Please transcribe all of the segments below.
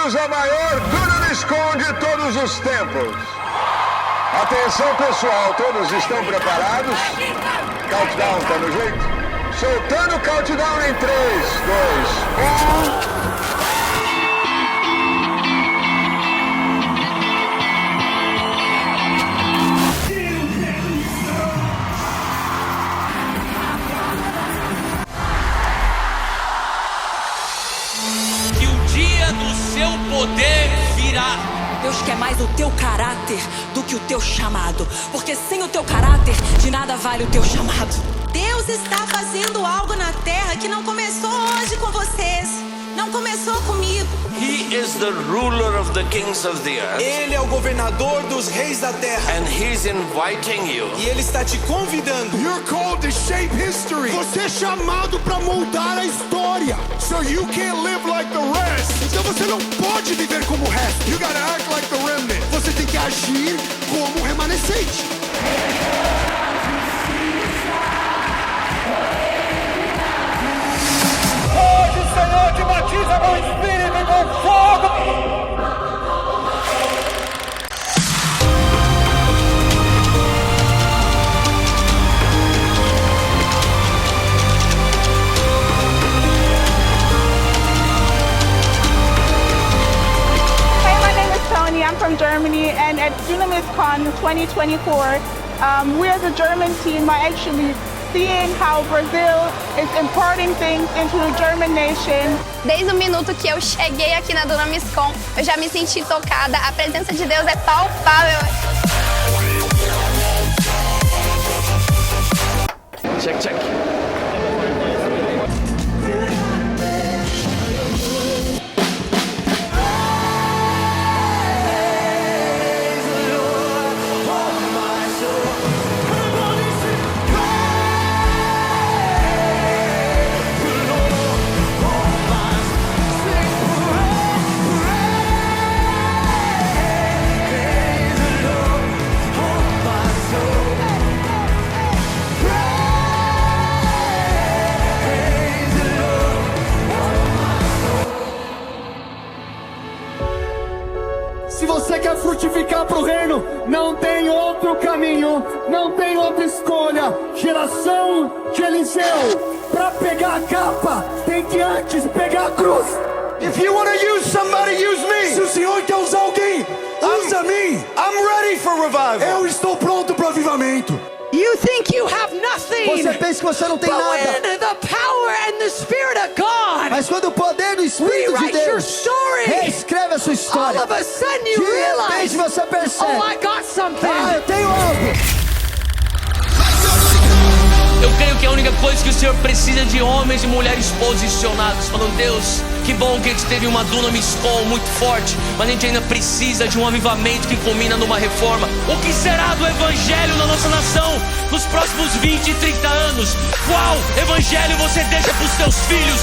bem-vindos ao maior Dunamis de todos os tempos. Atenção, pessoal, todos estão preparados? Countdown, tá no jeito? Soltando o countdown em 3, 2, 1... Seu poder virá. Deus quer mais o teu caráter do que o teu chamado, porque sem o teu caráter de nada vale o teu chamado. Deus está fazendo algo na terra que não começou hoje com vocês, não começou comigo. He is the ruler of the kings of the earth. Ele é o governador dos reis da terra. And he's inviting you. E ele está te convidando. You're called to shape history. Você é chamado para moldar a história. So you can't live like the rest. Então você não pode viver como o resto. You gotta act like the remnant. Você tem que agir como o remanescente. Hoje o Senhor te batiza com o Espírito e com fogo. I'm from Germany, and at DunamisCon 2024, we as a German team are actually seeing how Brazil is importing things into the German nation. Desde o minuto que eu cheguei aqui na DunamisCon, eu já me senti tocada. A presença de Deus é palpável. Check, check. Se você quer frutificar pro reino, não tem outro caminho, não tem outra escolha. Geração de Eliseu, pra pegar a capa, tem que antes pegar a cruz. If you want to use somebody, use me. Se o Senhor quer usar alguém, usa mim. I'm ready for revival. Eu estou pronto pro avivamento. You think you have nothing. Você pensa que você não tem but nada. when the power and the Spirit of God, mas quando o poder do Espírito de Deus reescreve a sua história, all of a sudden you de realize, repente você percebe, oh, I got something. Eu tenho algo. Eu creio que a única coisa que o Senhor precisa é de homens e mulheres posicionados, falando: Deus, que bom que a gente teve uma DunamisCon muito forte, mas a gente ainda precisa de um avivamento que culmina numa reforma. O que será do Evangelho na nossa nação nos próximos 20 e 30 anos? Qual Evangelho você deixa para os seus filhos?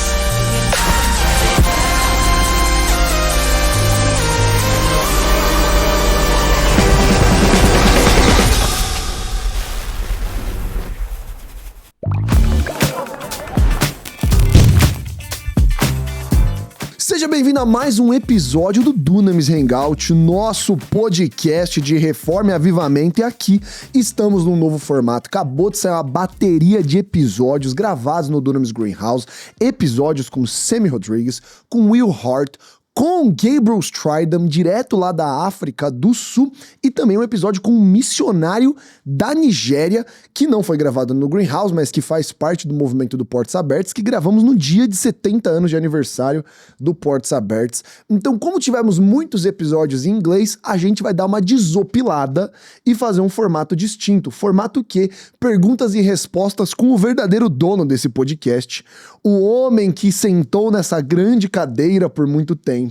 Seja bem-vindo a mais um episódio do Dunamis Hangout, nosso podcast de reforma e avivamento. E aqui estamos num novo formato. Acabou de sair uma bateria de episódios gravados no Dunamis Greenhouse. Episódios com Sammy Rodrigues, com Will Hart, com Gabriel Stridham, direto lá da África do Sul, e também um episódio com um missionário da Nigéria, que não foi gravado no Greenhouse, mas que faz parte do movimento do Portas Abertas, que gravamos no dia de 70 anos de aniversário do Portas Abertas. Então, como tivemos muitos episódios em inglês, a gente vai dar uma desopilada e fazer um formato distinto. Formato que? Perguntas e respostas com o verdadeiro dono desse podcast, o homem que sentou nessa grande cadeira por muito tempo,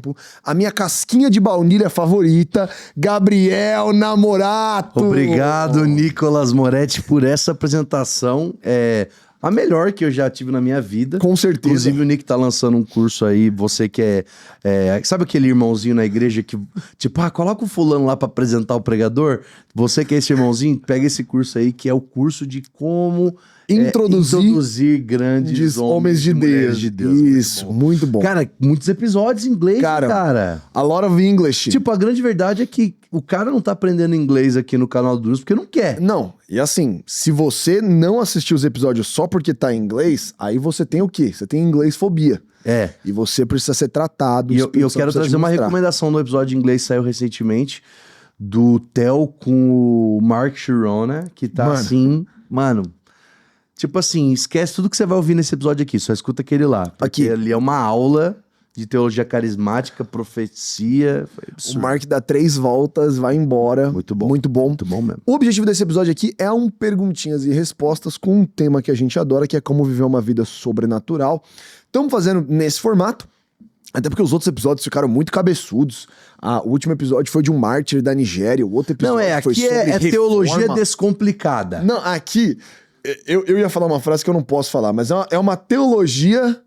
a minha casquinha de baunilha favorita, Gabriel Namorato. Obrigado, Nicolas Moretti, por essa apresentação. A melhor que eu já tive na minha vida. Com certeza. Inclusive o Nick tá lançando um curso aí, você que sabe aquele irmãozinho na igreja que, tipo, coloca o fulano lá pra apresentar o pregador? Você que é esse irmãozinho, pega esse curso aí, que é o curso de como introduzir grandes homens de e mulheres Deus. de Deus. Isso, muito bom. Cara, muitos episódios em inglês, cara. A lot of English. Tipo, a grande verdade é que o cara não tá aprendendo inglês aqui no canal do Dunas porque não quer. Não, e assim, se você não assistiu os episódios só porque tá em inglês, aí você tem o quê? Você tem inglês-fobia. É. E você precisa ser tratado. E eu quero trazer uma recomendação no episódio de inglês que saiu recentemente, do Theo com o Mark Chirona, que tá assim, mano, tipo assim, esquece tudo que você vai ouvir nesse episódio aqui, só escuta aquele lá. Porque ali é uma aula de teologia carismática, profecia. O Mark dá 3 voltas, vai embora. Muito bom. Muito bom. Muito bom mesmo. O objetivo desse episódio aqui é um perguntinhas e respostas com um tema que a gente adora, que é como viver uma vida sobrenatural. Estamos fazendo nesse formato, até porque os outros episódios ficaram muito cabeçudos. O último episódio foi de um mártir da Nigéria, o outro episódio foi aqui sobre é teologia reforma. descomplicada. Não, aqui, eu ia falar uma frase que eu não posso falar, mas é uma teologia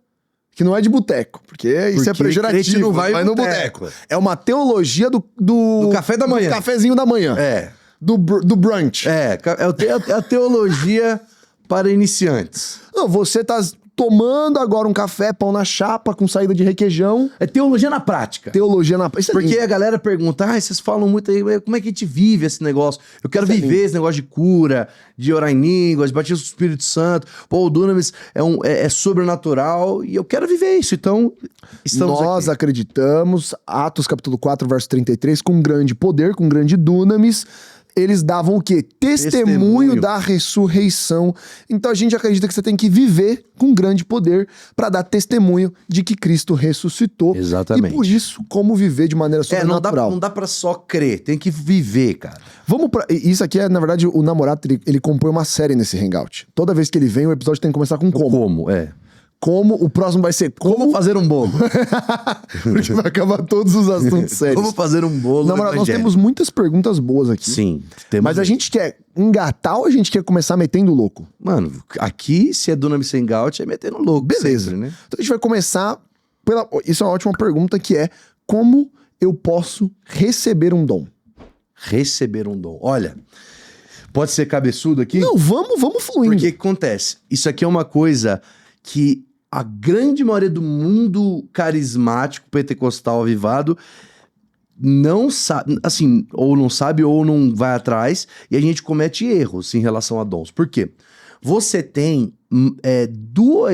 que não é de boteco, porque isso é pejorativo, não vai no boteco. É uma teologia do café da manhã. Do cafezinho da manhã. É. Do brunch. É a teologia para iniciantes. Não, você tá tomando agora um café, pão na chapa, com saída de requeijão. É teologia na prática. Teologia na prática. Porque a galera pergunta, vocês falam muito aí, como é que a gente vive esse negócio? Eu quero viver esse negócio de cura, de orar em línguas, de batismo do Espírito Santo. Pô, o Dunamis é sobrenatural e eu quero viver isso. Então, estamos Nós aqui. acreditamos, Atos capítulo 4, verso 33, com grande poder, com grande Dunamis, eles davam o quê? Testemunho da ressurreição. Então a gente acredita que você tem que viver com grande poder para dar testemunho de que Cristo ressuscitou. Exatamente. E por isso, como viver de maneira sobrenatural. Não dá pra só crer, tem que viver, cara. Isso aqui é, na verdade, o Namorado, ele compõe uma série nesse Hangout. Toda vez que ele vem, o episódio tem que começar com como. Como, o próximo vai ser como fazer um bolo. Porque vai acabar todos os assuntos sérios. Como fazer um bolo. Na moral, nós temos muitas perguntas boas aqui. Sim. Temos. Mas a gente quer engatar ou a gente quer começar metendo louco? Mano, aqui, se é Dunamis Hangout, é metendo louco. Beleza. Sempre, né? Então a gente vai começar Isso é uma ótima pergunta, que é: como eu posso receber um dom? Receber um dom. Olha, pode ser cabeçudo aqui? Não, vamos fluindo. Porque o que acontece? Isso aqui é uma coisa que a grande maioria do mundo carismático, pentecostal, avivado, não sabe, assim, ou não sabe ou não vai atrás, e a gente comete erros em relação a dons. Por quê? Você tem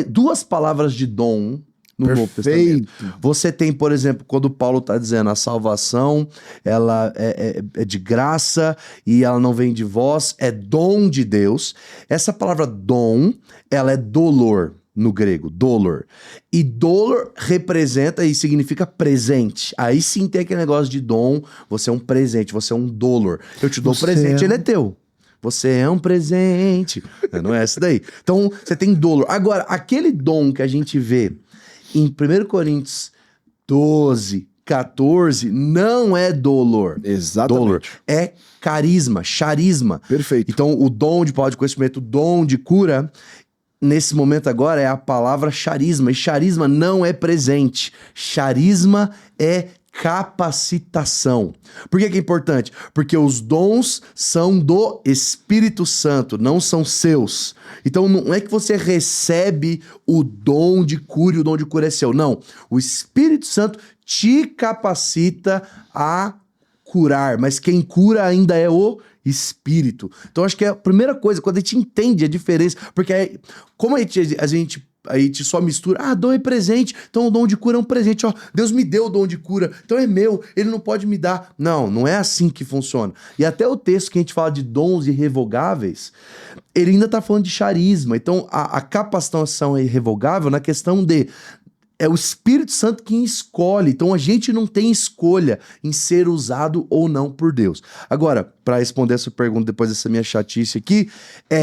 duas palavras de dom no Novo Testamento. Você tem, por exemplo, quando Paulo está dizendo a salvação, ela é de graça e ela não vem de vós, é dom de Deus. Essa palavra dom, ela é dolor no grego, dolor. E dolor representa e significa presente. Aí sim tem aquele negócio de dom, você é um presente, você é um dolor. Eu te dou presente, ele é teu. Você é um presente. Não é essa daí. Então, você tem dolor. Agora, aquele dom que a gente vê em 1 Coríntios 12, 14, não é dolor. Exatamente. Dolor. É carisma, charisma. Perfeito. Então, o dom de palavra de conhecimento, o dom de cura, nesse momento agora é a palavra charisma. E charisma não é presente. Charisma é capacitação. Por que é importante? Porque os dons são do Espírito Santo, não são seus. Então não é que você recebe o dom de cura e o dom de cura é seu. Não. O Espírito Santo te capacita a curar, mas quem cura ainda é o Espírito. Então acho que é a primeira coisa, quando a gente entende a diferença, porque como a gente só mistura, dom é presente, então o dom de cura é um presente, Deus me deu o dom de cura, então é meu, ele não pode me dar. Não é assim que funciona. E até o texto que a gente fala de dons irrevogáveis, ele ainda tá falando de charisma, então a capacitação é irrevogável na questão de é o Espírito Santo quem escolhe. Então a gente não tem escolha em ser usado ou não por Deus. Agora, para responder essa pergunta depois dessa minha chatice aqui,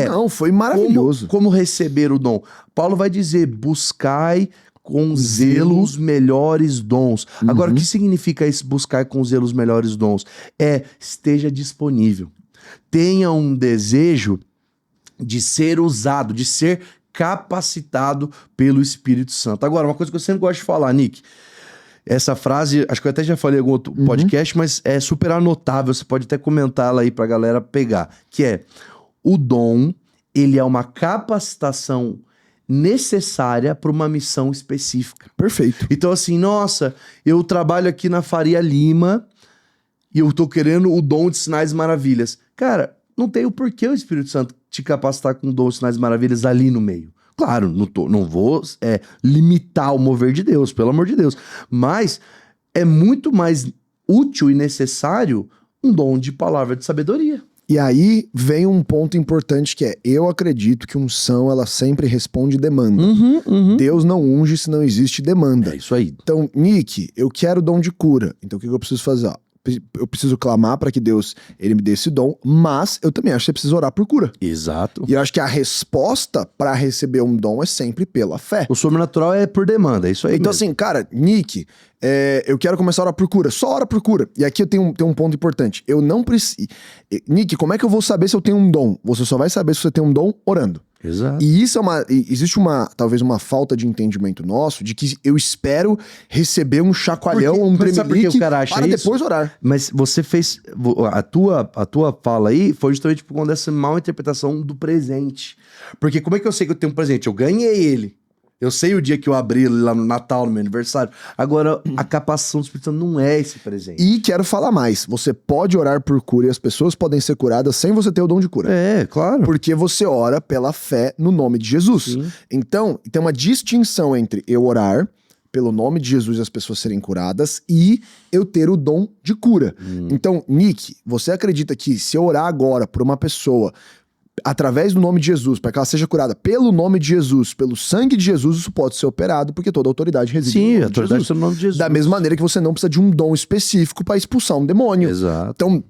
Não, foi maravilhoso. Como receber o dom? Paulo vai dizer: buscai com zelo os melhores dons. Agora, o que significa isso, buscar com zelo os melhores dons? Esteja disponível. Tenha um desejo de ser usado, de ser capacitado pelo Espírito Santo. Agora, uma coisa que eu sempre gosto de falar, Nick, essa frase, acho que eu até já falei em algum outro podcast, mas é super anotável, você pode até comentar ela aí pra galera pegar, que é: o dom, ele é uma capacitação necessária para uma missão específica. Perfeito. Então assim, nossa, eu trabalho aqui na Faria Lima e eu tô querendo o dom de sinais e maravilhas. Cara, não tem o porquê o Espírito Santo te capacitar com o dom de sinais e maravilhas ali no meio. Claro, não vou limitar o mover de Deus, pelo amor de Deus. Mas é muito mais útil e necessário um dom de palavra de sabedoria. E aí vem um ponto importante que é, eu acredito que unção, ela sempre responde demanda. Deus não unge se não existe demanda. É isso aí. Então, Nick, eu quero dom de cura. Então, o que eu preciso fazer? Ó, eu preciso clamar para que Deus, ele me dê esse dom, mas eu também acho que você precisa orar por cura. Exato. E eu acho que a resposta para receber um dom é sempre pela fé. O sobrenatural é por demanda, é isso aí Então mesmo. assim, cara, Nick, eu quero começar a orar por cura. Só ora por cura. E aqui eu tenho um ponto importante. Eu não preciso... Nick, como é que eu vou saber se eu tenho um dom? Você só vai saber se você tem um dom orando. Exato. E isso existe talvez uma falta de entendimento nosso de que eu espero receber um chacoalhão, Mas sabe por que tremelique o cara acha para isso? depois orar. Mas você fez... A tua fala aí foi justamente por conta dessa mal interpretação do presente. Porque como é que eu sei que eu tenho um presente? Eu ganhei ele. Eu sei o dia que eu abri ele lá no Natal, no meu aniversário. Agora, a capacitação do Espírito Santo não é esse presente. E quero falar mais. Você pode orar por cura e as pessoas podem ser curadas sem você ter o dom de cura. É, claro. Porque você ora pela fé no nome de Jesus. Sim. Então, tem uma distinção entre eu orar pelo nome de Jesus e as pessoas serem curadas e eu ter o dom de cura. Então, Nick, você acredita que se eu orar agora por uma pessoa através do nome de Jesus, para que ela seja curada pelo nome de Jesus, pelo sangue de Jesus, isso pode ser operado, porque toda autoridade reside no nome Sim, a de autoridade Jesus. está no nome de Jesus. Da mesma maneira que você não precisa de um dom específico para expulsar um demônio. Exato. Então,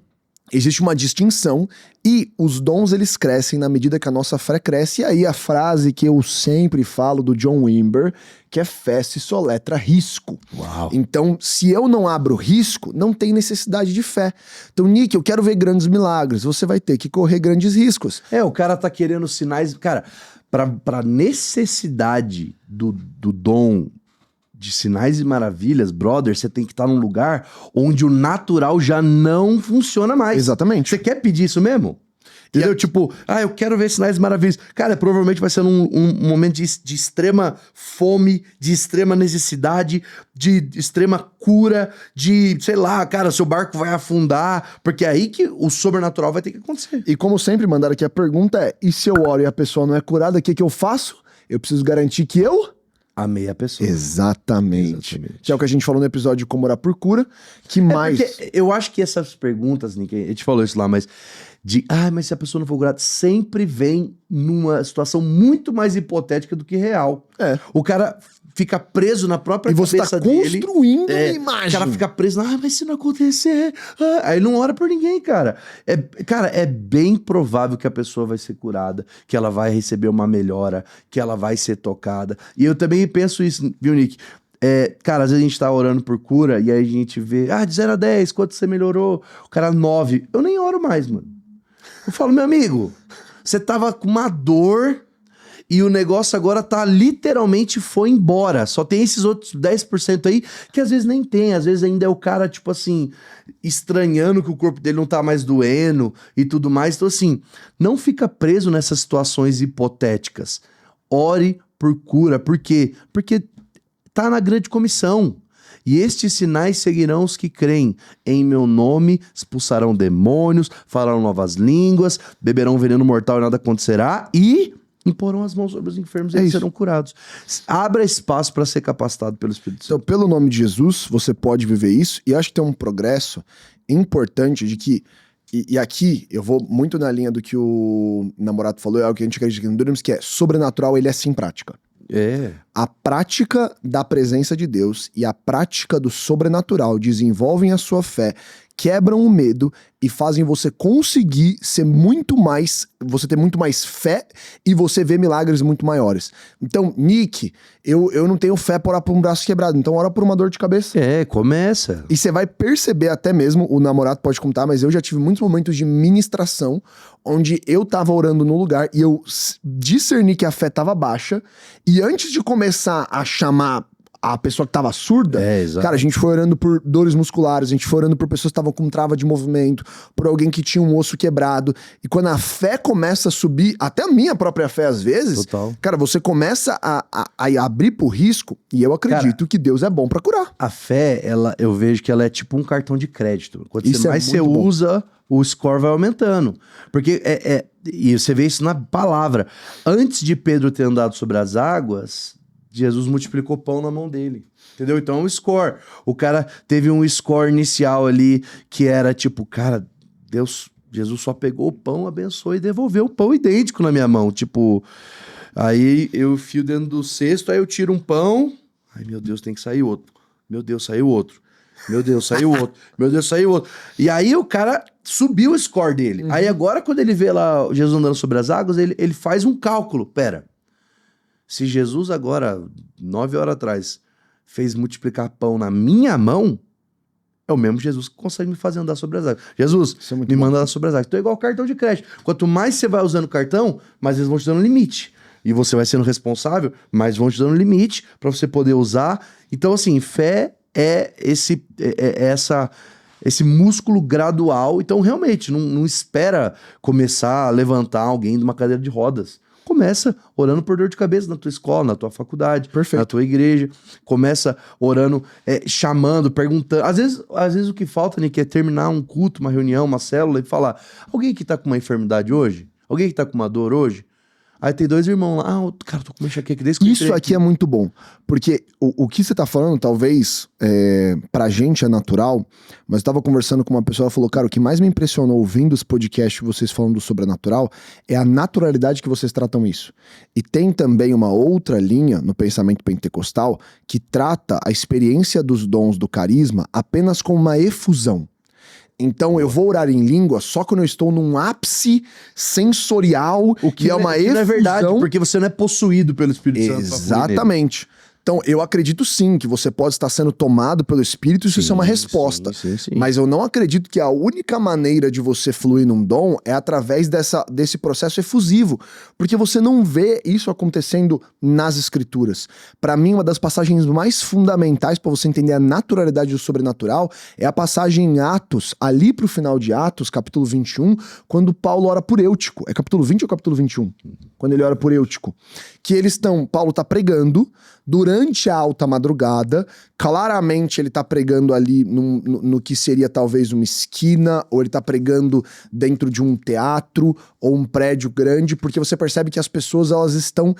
existe uma distinção e os dons, eles crescem na medida que a nossa fé cresce. E aí a frase que eu sempre falo do John Wimber, que é fé se soletra risco. Uau. Então, se eu não abro risco, não tem necessidade de fé. Então, Nick, eu quero ver grandes milagres. Você vai ter que correr grandes riscos. O cara tá querendo sinais... Cara, pra necessidade do dom de sinais e maravilhas, brother, você tem que estar num lugar onde o natural já não funciona mais. Exatamente. Você quer pedir isso mesmo? Entendeu? Tipo, eu quero ver sinais e maravilhas. Cara, provavelmente vai ser um momento de extrema fome, de extrema necessidade, de extrema cura, de, sei lá, cara, seu barco vai afundar, porque é aí que o sobrenatural vai ter que acontecer. E como sempre, mandaram aqui a pergunta é, e se eu oro e a pessoa não é curada, o que eu faço? Eu preciso garantir que eu... amei a pessoa. Exatamente. Que é o que a gente falou no episódio de como orar por cura. Que mais? Porque eu acho que essas perguntas, Nick, a gente falou isso lá, mas mas se a pessoa não for curada, sempre vem numa situação muito mais hipotética do que real. O cara fica preso na própria cabeça dele. E você tá construindo uma imagem. O cara fica preso, mas se não acontecer... Aí não ora por ninguém, cara. É bem provável que a pessoa vai ser curada, que ela vai receber uma melhora, que ela vai ser tocada. E eu também penso isso, viu, Nick? Cara, às vezes a gente tá orando por cura e aí a gente vê, de 0 a 10, quanto você melhorou? O cara, 9. Eu nem oro mais, mano. Eu falo, meu amigo, você tava com uma dor e o negócio agora tá literalmente foi embora. Só tem esses outros 10% aí que às vezes nem tem. Às vezes ainda é o cara, tipo assim, estranhando que o corpo dele não tá mais doendo e tudo mais. Então assim, não fica preso nessas situações hipotéticas. Ore por cura. Por quê? Porque tá na grande comissão. E estes sinais seguirão os que creem. Em meu nome expulsarão demônios, falarão novas línguas, beberão veneno mortal e nada acontecerá, e imporão as mãos sobre os enfermos e eles serão curados. Abra espaço para ser capacitado pelo Espírito Santo. Então, pelo nome de Jesus, você pode viver isso. E acho que tem um progresso importante de que... E aqui, eu vou muito na linha do que o namorado falou, é algo que a gente acredita aqui no Dunamis, que é sobrenatural, ele é sim prática. A prática da presença de Deus e a prática do sobrenatural desenvolvem a sua fé, quebram o medo e fazem você conseguir ser muito mais, você ter muito mais fé e você ver milagres muito maiores. Então, Nick, eu não tenho fé para orar por um braço quebrado, então ora por uma dor de cabeça. Começa. E você vai perceber até mesmo, o namorado pode contar, mas eu já tive muitos momentos de ministração onde eu tava orando no lugar e eu discerni que a fé tava baixa e antes de começar a chamar a pessoa que tava surda, exato. cara, a gente foi orando por dores musculares, a gente foi orando por pessoas que estavam com trava de movimento, por alguém que tinha um osso quebrado. E quando a fé começa a subir, até a minha própria fé às vezes, Total. cara, você começa a abrir pro risco, e eu acredito que Deus é bom pra curar. A fé, eu vejo que ela é tipo um cartão de crédito. Quanto Isso é mais você muito bom. usa, o score vai aumentando. Porque e você vê isso na palavra. Antes de Pedro ter andado sobre as águas, Jesus multiplicou pão na mão dele. Entendeu? Então é um score. O cara teve um score inicial ali que era tipo, cara, Jesus só pegou o pão, abençoou e devolveu o pão idêntico na minha mão. Tipo, aí eu fio dentro do cesto, aí eu tiro um pão. Ai, meu Deus, tem que sair outro. Meu Deus, saiu outro. Meu Deus, saiu outro. Meu Deus, saiu outro. E aí o cara subiu o score dele. Aí agora, quando ele vê lá Jesus andando sobre as águas, ele faz um cálculo. Pera, se Jesus agora, 9 horas atrás, fez multiplicar pão na minha mão, é o mesmo Jesus que consegue me fazer andar sobre as águas. Jesus, me manda andar sobre as águas. Então é igual cartão de crédito. Quanto mais você vai usando o cartão, mais eles vão te dando limite. E você vai sendo responsável, mas vão te dando limite para você poder usar. Então, assim, fé é esse músculo gradual. Então, realmente, não espera começar a levantar alguém de uma cadeira de rodas. Começa orando por dor de cabeça na tua escola, na tua faculdade, na tua igreja. Começa orando, chamando, perguntando. Às vezes o que falta, Nick, é terminar um culto, uma reunião, uma célula e falar: alguém que tá com uma enfermidade hoje? Alguém que tá com uma dor hoje? Aí tem 2 irmãos lá, cara, tô com uma enxaqueca desde que Isso aqui é muito bom, porque o que você tá falando, talvez, pra gente é natural, mas eu tava conversando com uma pessoa, ela falou, cara, o que mais me impressionou ouvindo os podcasts vocês falando do sobrenatural é a naturalidade que vocês tratam isso. E tem também uma outra linha no pensamento pentecostal que trata a experiência dos dons do carisma apenas como uma efusão. Então eu vou orar em língua só quando eu estou num ápice sensorial, o que é uma efusão. Não é verdade, efusão. porque você não é possuído pelo Espírito Santo. Exatamente. Então, eu acredito sim que você pode estar sendo tomado pelo Espírito e isso é uma resposta. Sim. Mas eu não acredito que a única maneira de você fluir num dom é através desse processo efusivo. Porque você não vê isso acontecendo nas Escrituras. Para mim, uma das passagens mais fundamentais para você entender a naturalidade do sobrenatural é a passagem em Atos, ali pro final de Atos, capítulo 21, quando Paulo ora por Eutico. É capítulo 20 ou capítulo 21? Quando ele ora por Eutico. Que Paulo tá pregando durante a alta madrugada, claramente ele tá pregando ali no que seria talvez uma esquina, ou ele tá pregando dentro de um teatro, ou um prédio grande, porque você percebe que as pessoas, elas estão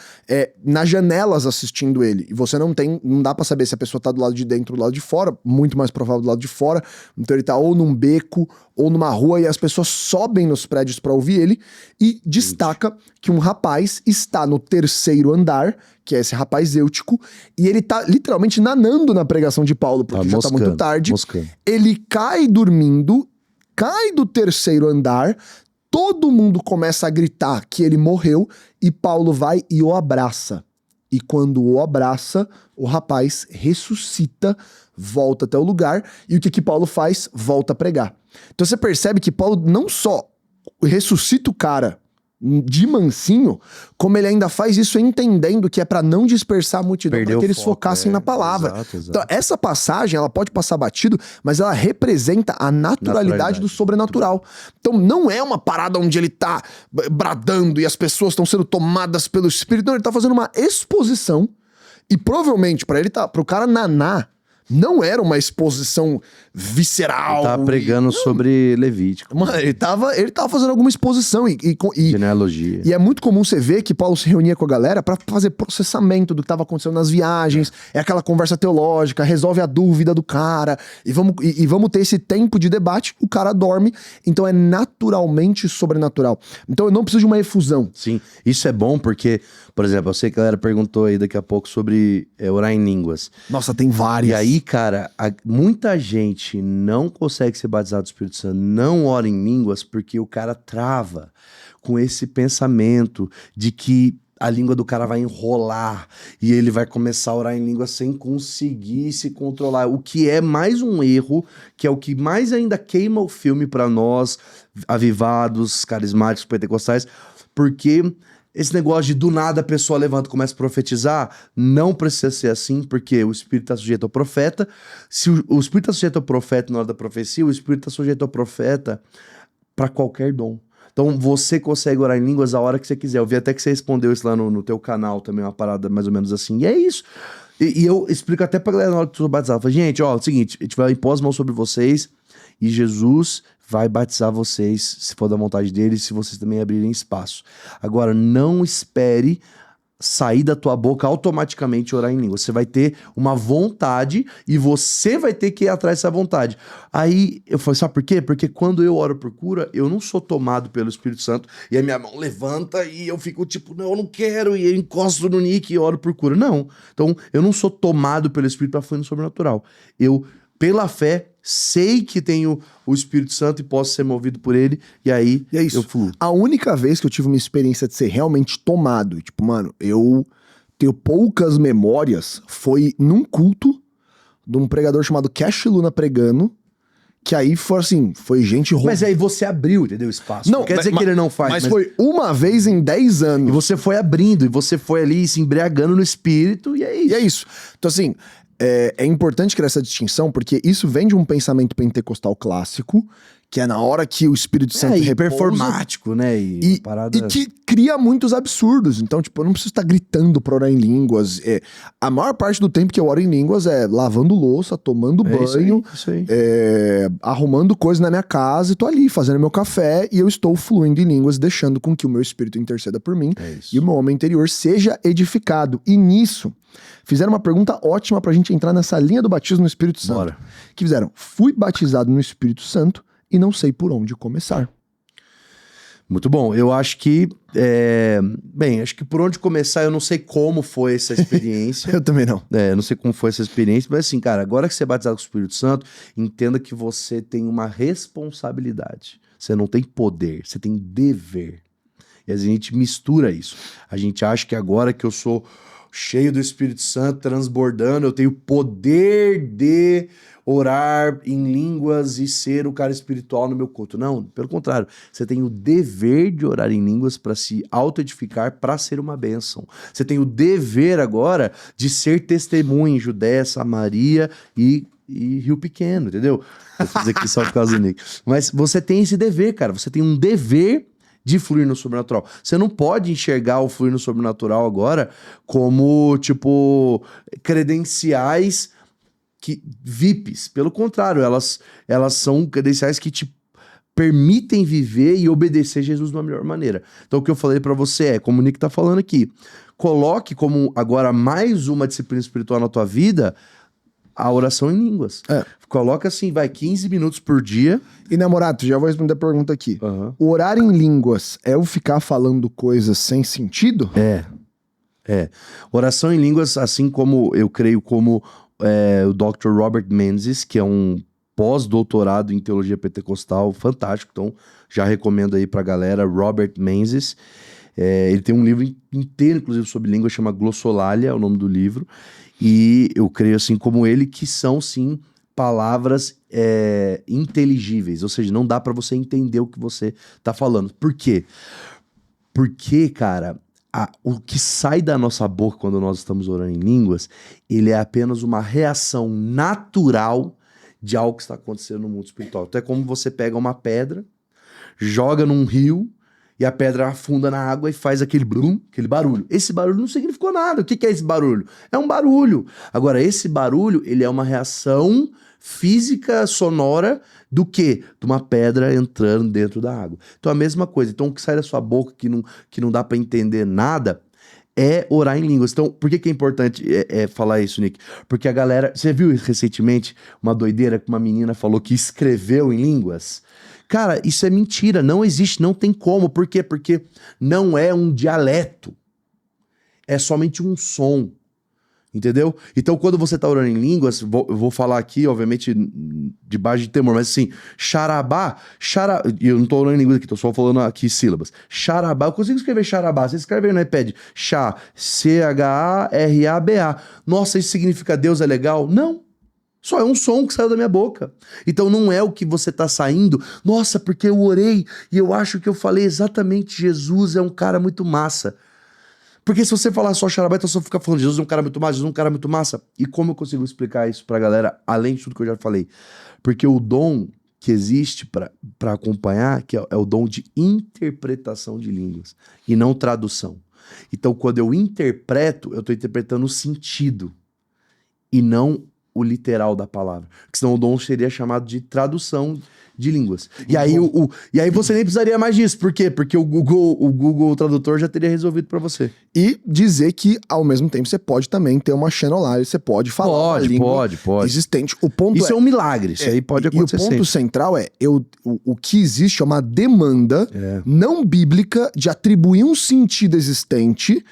nas janelas assistindo ele, e você não dá pra saber se a pessoa tá do lado de dentro ou do lado de fora, muito mais provável do lado de fora, então ele tá ou num beco, ou numa rua, e as pessoas sobem nos prédios pra ouvir ele, e destaca que um rapaz está no 3º andar, que é esse rapaz Eutico, e ele tá literalmente nanando na pregação de Paulo, porque já tá muito tarde. Ele cai dormindo, cai do 3º andar, todo mundo começa a gritar que ele morreu, e Paulo vai e o abraça. E quando o abraça, o rapaz ressuscita, volta até o lugar, e o que Paulo faz? Volta a pregar. Então você percebe que Paulo não só ressuscita o cara de mansinho, como ele ainda faz isso entendendo que é pra não dispersar a multidão, para que eles focassem na palavra. Exato. Então essa passagem, ela pode passar batido, mas ela representa a naturalidade do sobrenatural. Então não é uma parada onde ele tá bradando e as pessoas estão sendo tomadas pelo Espírito, não, ele tá fazendo uma exposição, e provavelmente pro cara naná, não era uma exposição visceral. Ele tava pregando sobre Levítico. Mano, ele tava fazendo alguma exposição e genealogia. E é muito comum você ver que Paulo se reunia com a galera pra fazer processamento do que tava acontecendo nas viagens. É aquela conversa teológica, resolve a dúvida do cara. E vamos ter esse tempo de debate. O cara dorme, então é naturalmente sobrenatural. Então eu não preciso de uma efusão. Sim, isso é bom porque, por exemplo, eu sei que a galera perguntou aí daqui a pouco sobre orar em línguas. Nossa, tem várias. E aí, cara, muita gente não consegue ser batizado do Espírito Santo, não ora em línguas, porque o cara trava com esse pensamento de que a língua do cara vai enrolar e ele vai começar a orar em língua sem conseguir se controlar, o que é mais um erro, que é o que mais ainda queima o filme para nós, avivados, carismáticos, pentecostais, porque Esse negócio de do nada a pessoa levanta e começa a profetizar, não precisa ser assim, porque o Espírito está sujeito ao profeta. Se o Espírito está sujeito ao profeta na hora da profecia, o Espírito está sujeito ao profeta para qualquer dom. Então você consegue orar em línguas a hora que você quiser. Eu vi até que você respondeu isso lá no teu canal também, uma parada mais ou menos assim. E é isso. E eu explico até pra galera na hora que tu batizar. Eu falo, gente, ó, é o seguinte, a gente vai impor as mãos sobre vocês e Jesus vai batizar vocês, se for da vontade dele, se vocês também abrirem espaço. Agora, não espere sair da tua boca automaticamente orar em língua. Você vai ter uma vontade e você vai ter que ir atrás dessa vontade. Aí eu falei, sabe por quê? Porque quando eu oro por cura, eu não sou tomado pelo Espírito Santo e a minha mão levanta e eu fico tipo, não, eu não quero, e eu encosto no Nick e oro por cura. Não. Então, eu não sou tomado pelo Espírito para fluir no sobrenatural. Eu, pela fé, sei que tenho o Espírito Santo e posso ser movido por ele, e aí E é isso. eu fluo. A única vez que eu tive uma experiência de ser realmente tomado, tipo, mano, eu tenho poucas memórias, foi num culto de um pregador chamado Cash Luna pregando, que aí foi assim, foi gente roubando. Mas aí você abriu, entendeu? Espaço. Não quer dizer que ele não faz. Mas foi uma vez em 10 anos. E você foi abrindo, e você foi ali se embriagando no Espírito, e é isso. E é isso. Então assim, é importante criar essa distinção, porque isso vem de um pensamento pentecostal clássico, que é na hora que o Espírito Santo repousa, hiperformático, né? E que cria muitos absurdos. Então, tipo, eu não preciso estar gritando pra orar em línguas. A maior parte do tempo que eu oro em línguas é lavando louça, tomando banho, isso aí. arrumando coisas na minha casa, e tô ali fazendo meu café, e eu estou fluindo em línguas, deixando com que o meu espírito interceda por mim e o meu homem interior seja edificado. E nisso, fizeram uma pergunta ótima pra gente entrar nessa linha do batismo no Espírito Santo. Bora. Que fizeram, fui batizado no Espírito Santo e não sei por onde começar. Muito bom. Eu acho que... acho que por onde começar, eu não sei como foi essa experiência. Eu também não. Eu não sei como foi essa experiência, mas assim, cara, agora que você é batizado com o Espírito Santo, entenda que você tem uma responsabilidade. Você não tem poder, você tem dever. E a gente mistura isso. A gente acha que agora que eu sou cheio do Espírito Santo, transbordando, eu tenho poder de orar em línguas e ser o cara espiritual no meu culto. Não, pelo contrário. Você tem o dever de orar em línguas para se auto-edificar, para ser uma bênção. Você tem o dever agora de ser testemunha em Judéia, Samaria e Rio Pequeno, entendeu? Eu fiz aqui só por causa do Nick. Mas você tem esse dever, cara. Você tem um dever de fluir no sobrenatural. Você não pode enxergar o fluir no sobrenatural agora como, tipo, credenciais VIPs. Pelo contrário, elas são credenciais que te permitem viver e obedecer Jesus de uma melhor maneira. Então o que eu falei pra você é, como o Nick tá falando aqui, coloque como agora mais uma disciplina espiritual na tua vida a oração em línguas. Coloca assim, 15 minutos por dia. E namorado, já vou responder a pergunta aqui. O orar em línguas é eu ficar falando coisas sem sentido? Oração em línguas, assim como eu creio como o Dr. Robert Menzies, que é um pós-doutorado em teologia pentecostal fantástico, então já recomendo aí pra galera, Robert Menzies. Ele tem um livro inteiro, inclusive, sobre língua, chama Glossolalia, é o nome do livro. E eu creio, assim como ele, que são, sim, palavras inteligíveis. Ou seja, não dá pra você entender o que você tá falando. Por quê? Porque, cara, o que sai da nossa boca quando nós estamos orando em línguas, ele é apenas uma reação natural de algo que está acontecendo no mundo espiritual. Então é como você pega uma pedra, joga num rio, e a pedra afunda na água e faz aquele blum, aquele barulho. Esse barulho não significou nada. O que é esse barulho? É um barulho. Agora, esse barulho, ele é uma reação física, sonora, do quê? De uma pedra entrando dentro da água. Então, a mesma coisa. Então, o que sai da sua boca que não dá pra entender nada é orar em línguas. Então, por que é importante falar isso, Nick? Porque a galera... Você viu recentemente uma doideira que uma menina falou que escreveu em línguas? Cara, isso é mentira, não existe, não tem como. Por quê? Porque não é um dialeto, é somente um som, entendeu? Então, quando você tá orando em línguas, eu vou falar aqui, obviamente, debaixo de temor, mas assim, xarabá, e eu não tô orando em línguas aqui, tô só falando aqui sílabas. Xarabá, eu consigo escrever xarabá, você escreve aí no iPad, chá, C-H-A-R-A-B-A. Nossa, isso significa Deus é legal? Não. Só é um som que saiu da minha boca. Então não é o que você tá saindo. Nossa, porque eu orei e eu acho que eu falei exatamente Jesus é um cara muito massa. Porque se você falar só xarabá, então você fica falando Jesus é um cara muito massa, Jesus é um cara muito massa. E como eu consigo explicar isso pra galera, além de tudo que eu já falei? Porque o dom que existe pra acompanhar, que é o dom de interpretação de línguas e não tradução. Então quando eu interpreto, eu tô interpretando o sentido e não o literal da palavra. Porque senão o dom seria chamado de tradução de línguas. E aí, e aí você nem precisaria mais disso. Por quê? Porque o Google Tradutor já teria resolvido pra você. E dizer que, ao mesmo tempo, você pode também ter uma channelagem, você pode falar uma língua existente. O ponto isso é um milagre, isso aí pode acontecer. E o ponto central é, o que existe é uma demanda não bíblica de atribuir um sentido existente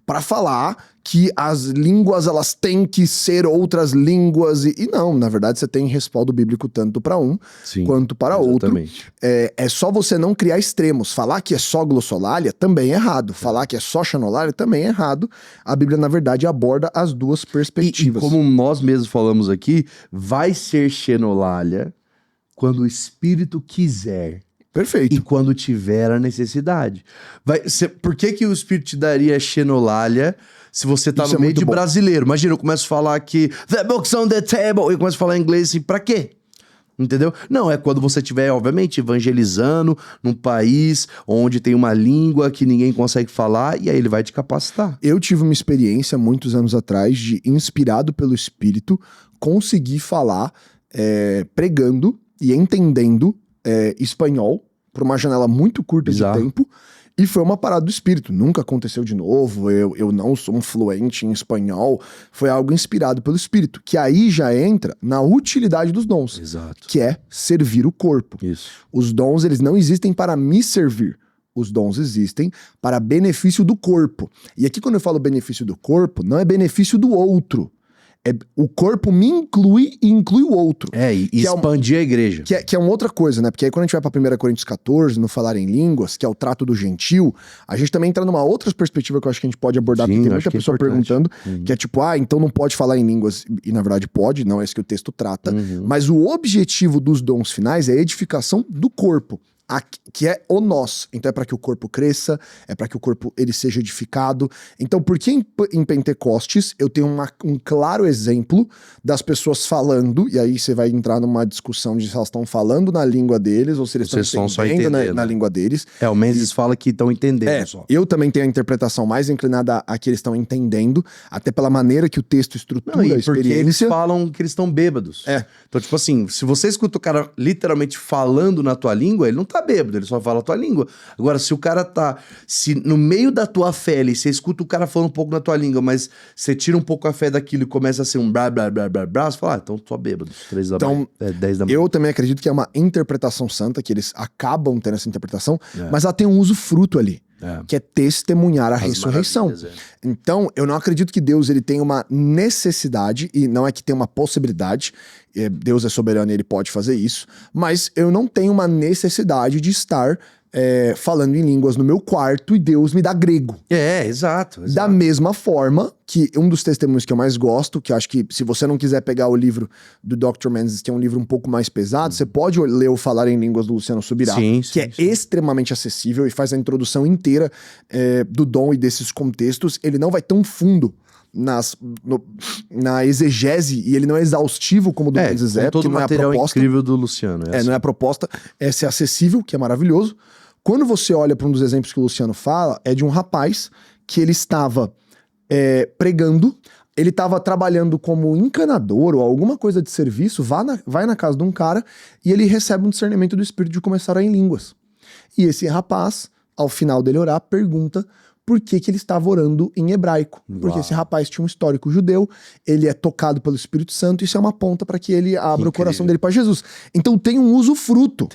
para falar que as línguas elas têm que ser outras línguas e não, na verdade você tem respaldo bíblico tanto para um quanto para outro. É só você não criar extremos. Falar que é só glossolalia também é errado. Falar que é só xenolalia também é errado. A Bíblia, na verdade, aborda as duas perspectivas. E como nós mesmos falamos aqui, vai ser xenolalia quando o Espírito quiser. Perfeito. E quando tiver a necessidade. Por que o Espírito te daria xenolalia se você tá no meio de brasileiro? Imagina, eu começo a falar que the books on the table, eu começo a falar inglês assim, pra quê? Entendeu? Não, é quando você estiver, obviamente, evangelizando num país onde tem uma língua que ninguém consegue falar, e aí ele vai te capacitar. Eu tive uma experiência muitos anos atrás de, inspirado pelo Espírito, conseguir falar pregando e entendendo espanhol por uma janela muito curta de tempo, e foi uma parada do Espírito. Nunca aconteceu de novo, eu não sou um fluente em espanhol, foi algo inspirado pelo Espírito, que aí já entra na utilidade dos dons, que é servir o corpo. Os dons, eles não existem para me servir, os dons existem para benefício do corpo. E aqui quando eu falo benefício do corpo, não é benefício do outro. O corpo me inclui e inclui o outro. E expandir a igreja. Que é uma outra coisa, né? Porque aí quando a gente vai pra 1 Coríntios 14, no Falar em Línguas, que é o trato do gentil, a gente também entra numa outra perspectiva que eu acho que a gente pode abordar, porque tem muita pessoa perguntando, que é tipo, então não pode falar em línguas. E na verdade pode, não é isso que o texto trata. Mas o objetivo dos dons finais é a edificação do corpo. Que é o nós. Então é para que o corpo cresça, é para que o corpo ele seja edificado. Então por que em Pentecostes eu tenho um claro exemplo das pessoas falando, e aí você vai entrar numa discussão de se elas estão falando na língua deles ou se eles estão entendendo na língua deles. O Mendes fala que estão entendendo só. Eu também tenho a interpretação mais inclinada a que eles estão entendendo, até pela maneira que o texto estrutura a experiência. Porque eles falam que eles estão bêbados. Então tipo assim, se você escuta o cara literalmente falando na tua língua, ele não tá bêbado, ele só fala a tua língua. Agora, se o cara se no meio da tua fé ali, você escuta o cara falando um pouco na tua língua, mas você tira um pouco a fé daquilo e começa a ser um blá blá blá blá blá, você fala, então tô bêbado, 3 da manhã, 10 da manhã. Eu também acredito que é uma interpretação santa, que eles acabam tendo essa interpretação, mas ela tem um uso fruto ali. Que é testemunhar a ressurreição. Então, eu não acredito que Deus ele tem uma necessidade, e não é que tem uma possibilidade, Deus é soberano e ele pode fazer isso, mas eu não tenho uma necessidade de estar falando em línguas no meu quarto e Deus me dá grego. Exato. Da mesma forma que um dos testemunhos que eu mais gosto, que eu acho que se você não quiser pegar o livro do Dr. Mendes, que é um livro um pouco mais pesado, você pode ler o Falar em Línguas do Luciano Subirá, que é extremamente acessível e faz a introdução inteira do dom e desses contextos. Ele não vai tão fundo na exegese, e ele não é exaustivo como o do Mendes é, todo porque não é a proposta. Incrível do Luciano. Não é a proposta, é ser acessível, que é maravilhoso. Quando você olha para um dos exemplos que o Luciano fala, é de um rapaz que ele estava pregando, ele estava trabalhando como encanador ou alguma coisa de serviço, vai na casa de um cara e ele recebe um discernimento do Espírito de começar a orar em línguas. E esse rapaz, ao final dele orar, pergunta por que ele estava orando em hebraico. Porque esse rapaz tinha um histórico judeu, ele é tocado pelo Espírito Santo, isso é uma ponta para que ele abra o coração dele para Jesus. Então tem um uso fruto.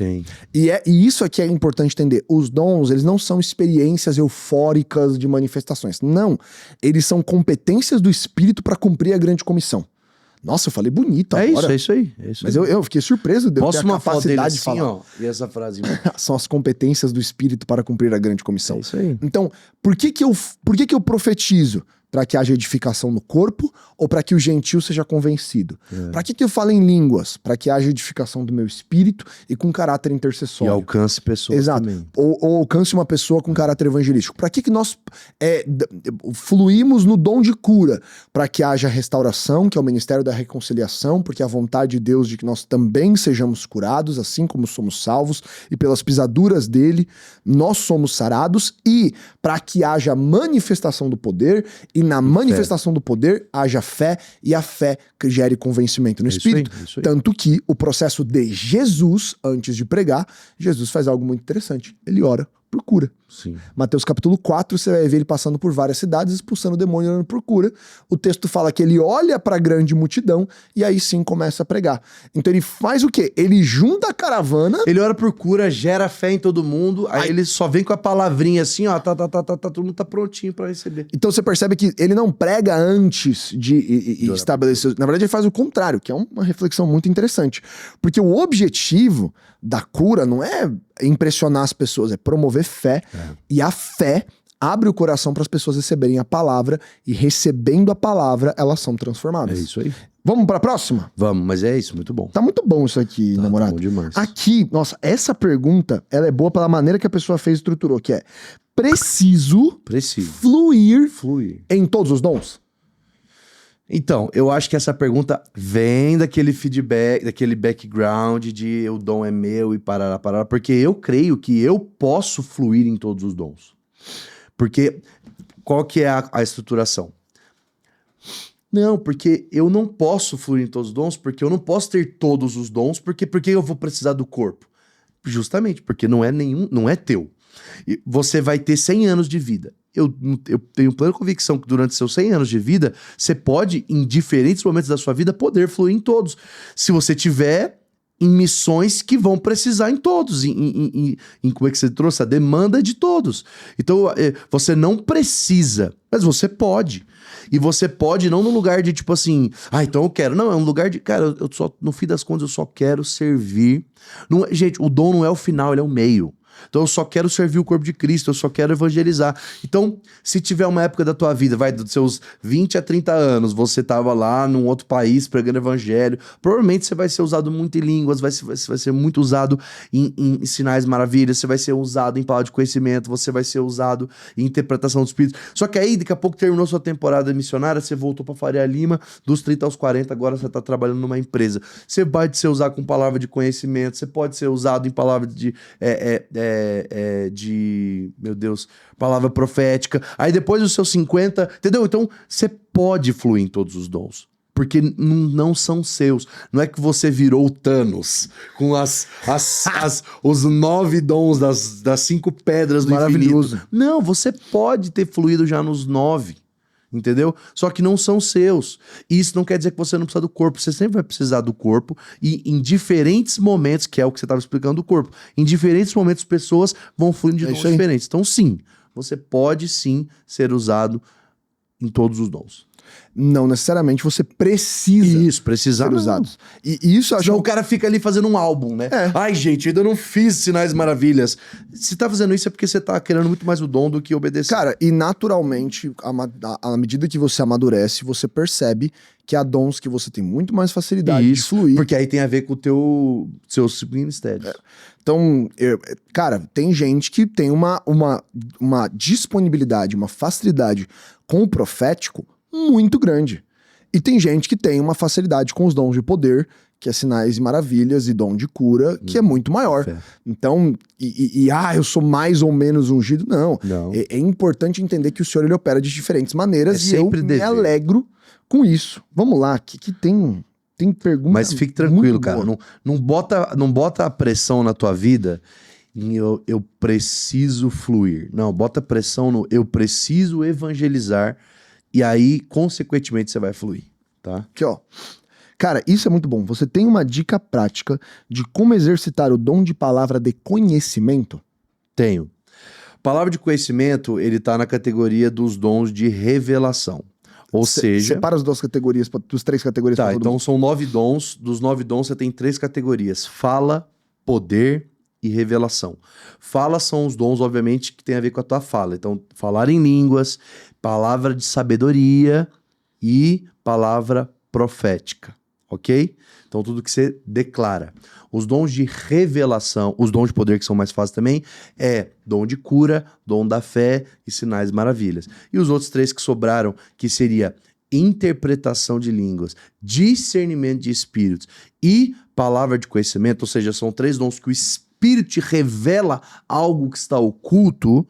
E isso aqui é importante entender. Os dons, eles não são experiências eufóricas de manifestações. Não. Eles são competências do Espírito para cumprir a grande comissão. Nossa, eu falei bonito agora. É isso aí. Mas eu fiquei surpreso de eu ter a capacidade de falar. Ó, e essa frase. São as competências do Espírito para cumprir a grande comissão. É isso aí. Então, por que eu profetizo? Para que haja edificação no corpo ou para que o gentil seja convencido? Para que eu falo em línguas? Para que haja edificação do meu espírito e com caráter intercessório. E alcance pessoas. Exato. Também. Ou alcance uma pessoa com caráter evangelístico. Para que nós fluímos no dom de cura? Para que haja restauração, que é o ministério da reconciliação, porque a vontade de Deus de que nós também sejamos curados, assim como somos salvos, e pelas pisaduras dele, nós somos sarados, e para que haja manifestação do poder, e na manifestação do poder haja fé, e a fé que gere convencimento no Espírito. Isso aí. Tanto que o processo de Jesus, antes de pregar, Jesus faz algo muito interessante. Ele ora por cura. Sim. Mateus capítulo 4, você vai ver ele passando por várias cidades, expulsando o demônio e orando por cura. O texto fala que ele olha para a grande multidão e aí sim começa a pregar. Então ele faz o quê? Ele junta a caravana. Ele ora por cura, gera fé em todo mundo, aí ele só vem com a palavrinha assim, ó, todo mundo tá prontinho para receber. Então você percebe que ele não prega antes de estabelecer. Na verdade, ele faz o contrário, que é uma reflexão muito interessante. Porque o objetivo da cura não é impressionar as pessoas, é promover fé. E a fé abre o coração para as pessoas receberem a palavra, e recebendo a palavra, elas são transformadas. É isso aí. Vamos para a próxima? Vamos, mas é isso, muito bom. Tá muito bom isso aqui, namorado. Tá bom demais. Aqui, nossa, essa pergunta, ela é boa pela maneira que a pessoa fez e estruturou, que é: preciso fluir em todos os dons? Então, eu acho que essa pergunta vem daquele feedback, daquele background de o dom é meu e parará, porque eu creio que eu posso fluir em todos os dons. Porque qual que é a estruturação? Não, porque eu não posso fluir em todos os dons, porque eu não posso ter todos os dons, porque eu vou precisar do corpo. Justamente, porque não é teu. E você vai ter 100 anos de vida. Eu tenho plena convicção que durante seus 100 anos de vida, você pode, em diferentes momentos da sua vida, poder fluir em todos. Se você tiver em missões que vão precisar em todos, em como é que você trouxe? A demanda de todos. Então, você não precisa, mas você pode. E você pode não no lugar de tipo assim, então eu quero. Não, é um lugar de, cara, eu só, no fim das contas, eu só quero servir. Não, gente, o dom não é o final, ele é o meio. Então eu só quero servir o corpo de Cristo, eu só quero evangelizar. Então, se tiver uma época da tua vida, vai dos seus 20 a 30 anos, você tava lá num outro país pregando evangelho, provavelmente você vai ser usado muito em línguas, vai ser muito usado em sinais maravilhas, você vai ser usado em palavra de conhecimento, você vai ser usado em interpretação do Espírito. Só que aí, daqui a pouco terminou sua temporada missionária, você voltou pra Faria Lima, dos 30 aos 40, agora você tá trabalhando numa empresa. Você pode ser usado com palavra de conhecimento, você pode ser usado em palavra meu Deus, palavra profética. Aí depois dos seus 50, entendeu? Então você pode fluir em todos os dons, porque não são seus. Não é que você virou o Thanos com os 9 dons das 5 pedras do Maravilhoso. infinito. Não, você pode ter fluído já nos 9. Entendeu? Só que não são seus. E isso não quer dizer que você não precisa do corpo. Você sempre vai precisar do corpo. E em diferentes momentos, que é o que você estava explicando do corpo, em diferentes momentos pessoas vão fluindo de dons diferentes. Então sim, você pode sim ser usado em todos os dons. Não necessariamente você precisa precisar ser usado. E isso o cara fica ali fazendo um álbum, né? Ai, gente, eu ainda não fiz sinais maravilhas. Se tá fazendo isso é porque você tá querendo muito mais o dom do que obedecer. Cara, e naturalmente, à medida que você amadurece, você percebe que há dons que você tem muito mais facilidade de fluir. Porque aí tem a ver com o seus ministérios. Então, cara, tem gente que tem uma disponibilidade, uma facilidade com o profético muito grande. E tem gente que tem uma facilidade com os dons de poder, que é sinais e maravilhas e dom de cura, que é muito maior. Então, eu sou mais ou menos ungido. Não. É importante entender que o Senhor ele opera de diferentes maneiras e eu me alegro com isso. Vamos lá, que tem pergunta. Mas fique tranquilo, cara. Não bota a pressão na tua vida em eu preciso fluir. Não, bota pressão no eu preciso evangelizar. E aí, consequentemente, você vai fluir, tá? Aqui, ó. Cara, isso é muito bom. Você tem uma dica prática de como exercitar o dom de palavra de conhecimento? Tenho. Palavra de conhecimento, ele tá na categoria dos dons de revelação. Ou seja... Separa as duas categorias, dos 3 categorias. Tá, então são 9 dons. Dos 9 dons, você tem 3 categorias. Fala, poder e revelação. Fala são os dons, obviamente, que tem a ver com a tua fala. Então, falar em línguas, palavra de sabedoria e palavra profética, ok? Então, tudo que você declara. Os dons de revelação, os dons de poder que são mais fáceis também, é dom de cura, dom da fé e sinais e maravilhas. E os outros 3 que sobraram, que seria interpretação de línguas, discernimento de espíritos e palavra de conhecimento, ou seja, são 3 dons que o Espírito te revela algo que está oculto.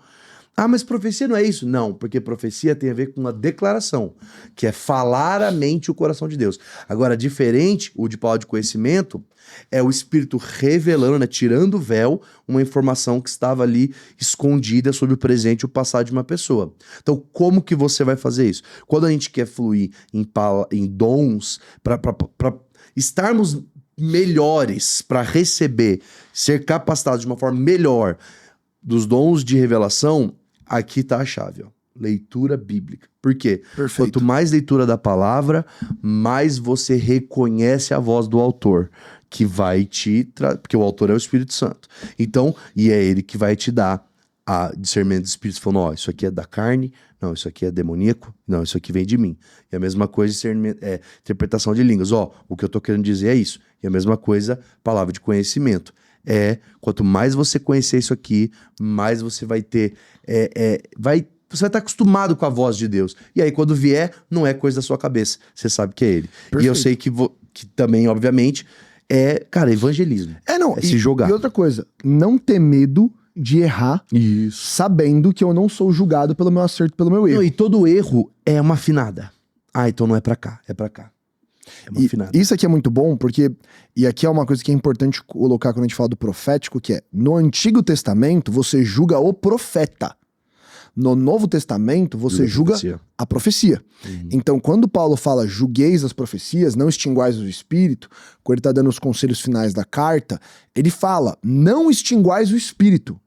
Ah, mas profecia não é isso? Não, porque profecia tem a ver com uma declaração, que é falar a mente e o coração de Deus. Agora, diferente, o de palavra de conhecimento, é o Espírito revelando, né, tirando o véu, uma informação que estava ali escondida sobre o presente e o passado de uma pessoa. Então, como que você vai fazer isso? Quando a gente quer fluir em dons, para estarmos melhores, para receber, ser capacitados de uma forma melhor dos dons de revelação, aqui tá a chave, ó. Leitura bíblica. Por quê? Perfeito. Quanto mais leitura da palavra, mais você reconhece a voz do autor, que vai porque o autor é o Espírito Santo. Então, e é ele que vai te dar a discernimento do Espírito, falando, ó, isso aqui é da carne, não, isso aqui é demoníaco, não, isso aqui vem de mim. E a mesma coisa, interpretação de línguas, ó, o que eu tô querendo dizer é isso. E a mesma coisa, palavra de conhecimento. Quanto mais você conhecer isso aqui, mais você vai ter, você vai estar acostumado com a voz de Deus. E aí, quando vier, não é coisa da sua cabeça. Você sabe que é ele. Perfeito. E eu sei que também, obviamente, cara, evangelismo. Se jogar. E outra coisa, não ter medo de errar, sabendo que eu não sou julgado pelo meu acerto, pelo meu erro. Não, e todo erro é uma afinada. Ah, então não é pra cá, é pra cá. Isso aqui é muito bom, porque, e aqui é uma coisa que é importante colocar quando a gente fala do profético, que é, no Antigo Testamento, você julga o profeta. No Novo Testamento, você julga a profecia. Então, quando Paulo fala, julgueis as profecias, não extinguais o espírito, quando ele tá dando os conselhos finais da carta, ele fala, não extinguais o espírito,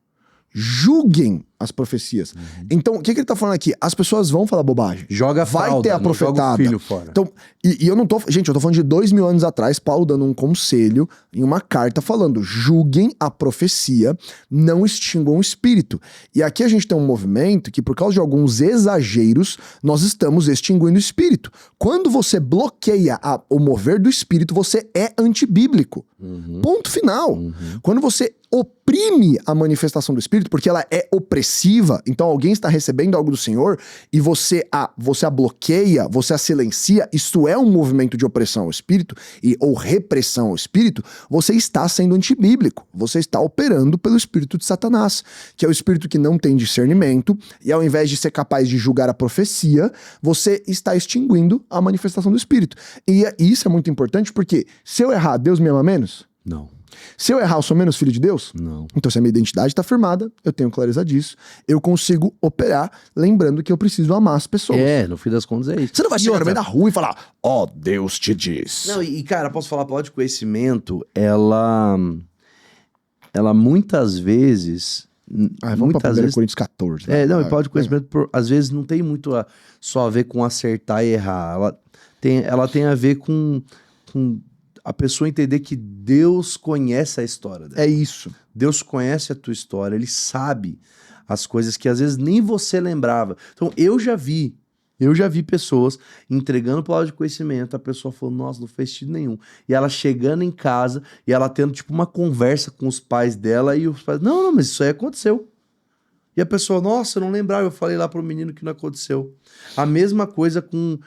julguem as profecias. Então, o que ele tá falando aqui? As pessoas vão falar bobagem. Joga a fralda, vai ter a profetada. Joga o filho fora. Então, e eu não tô... Gente, eu tô falando de 2000 anos atrás, Paulo dando um conselho em uma carta falando, julguem a profecia, não extinguam o espírito. E aqui a gente tem um movimento que, por causa de alguns exageros, nós estamos extinguindo o espírito. Quando você bloqueia o mover do espírito, você é antibíblico. Ponto final. Quando você oprime a manifestação do espírito, porque ela é opressiva, então alguém está recebendo algo do Senhor e você a bloqueia, você a silencia, isto é um movimento de opressão ao espírito ou repressão ao espírito, você está sendo antibíblico, você está operando pelo espírito de Satanás, que é o espírito que não tem discernimento, e ao invés de ser capaz de julgar a profecia, você está extinguindo a manifestação do espírito. E isso é muito importante, porque se eu errar, Deus me ama menos? Não. Se eu errar, eu sou menos filho de Deus? Não. Então, se a minha identidade está firmada, eu tenho clareza disso, eu consigo operar, lembrando que eu preciso amar as pessoas. No fim das contas é isso. Você não vai chegar no meio da rua e falar, ó, Deus te diz. Não, cara, posso falar, a palavra de conhecimento, ela muitas vezes... vamos pra 1 Coríntios 14. a palavra de conhecimento, às vezes, não tem muito só a ver com acertar e errar. Ela tem a ver com a pessoa entender que Deus conhece a história dela. É isso. Deus conhece a tua história, Ele sabe as coisas que às vezes nem você lembrava. Então, eu já vi pessoas entregando palavra de conhecimento, a pessoa falou, nossa, não fez sentido nenhum. E ela chegando em casa, e ela tendo tipo uma conversa com os pais dela, e os pais, não, mas isso aí aconteceu. E a pessoa, nossa, eu não lembrava, eu falei lá pro menino que não aconteceu. A mesma coisa com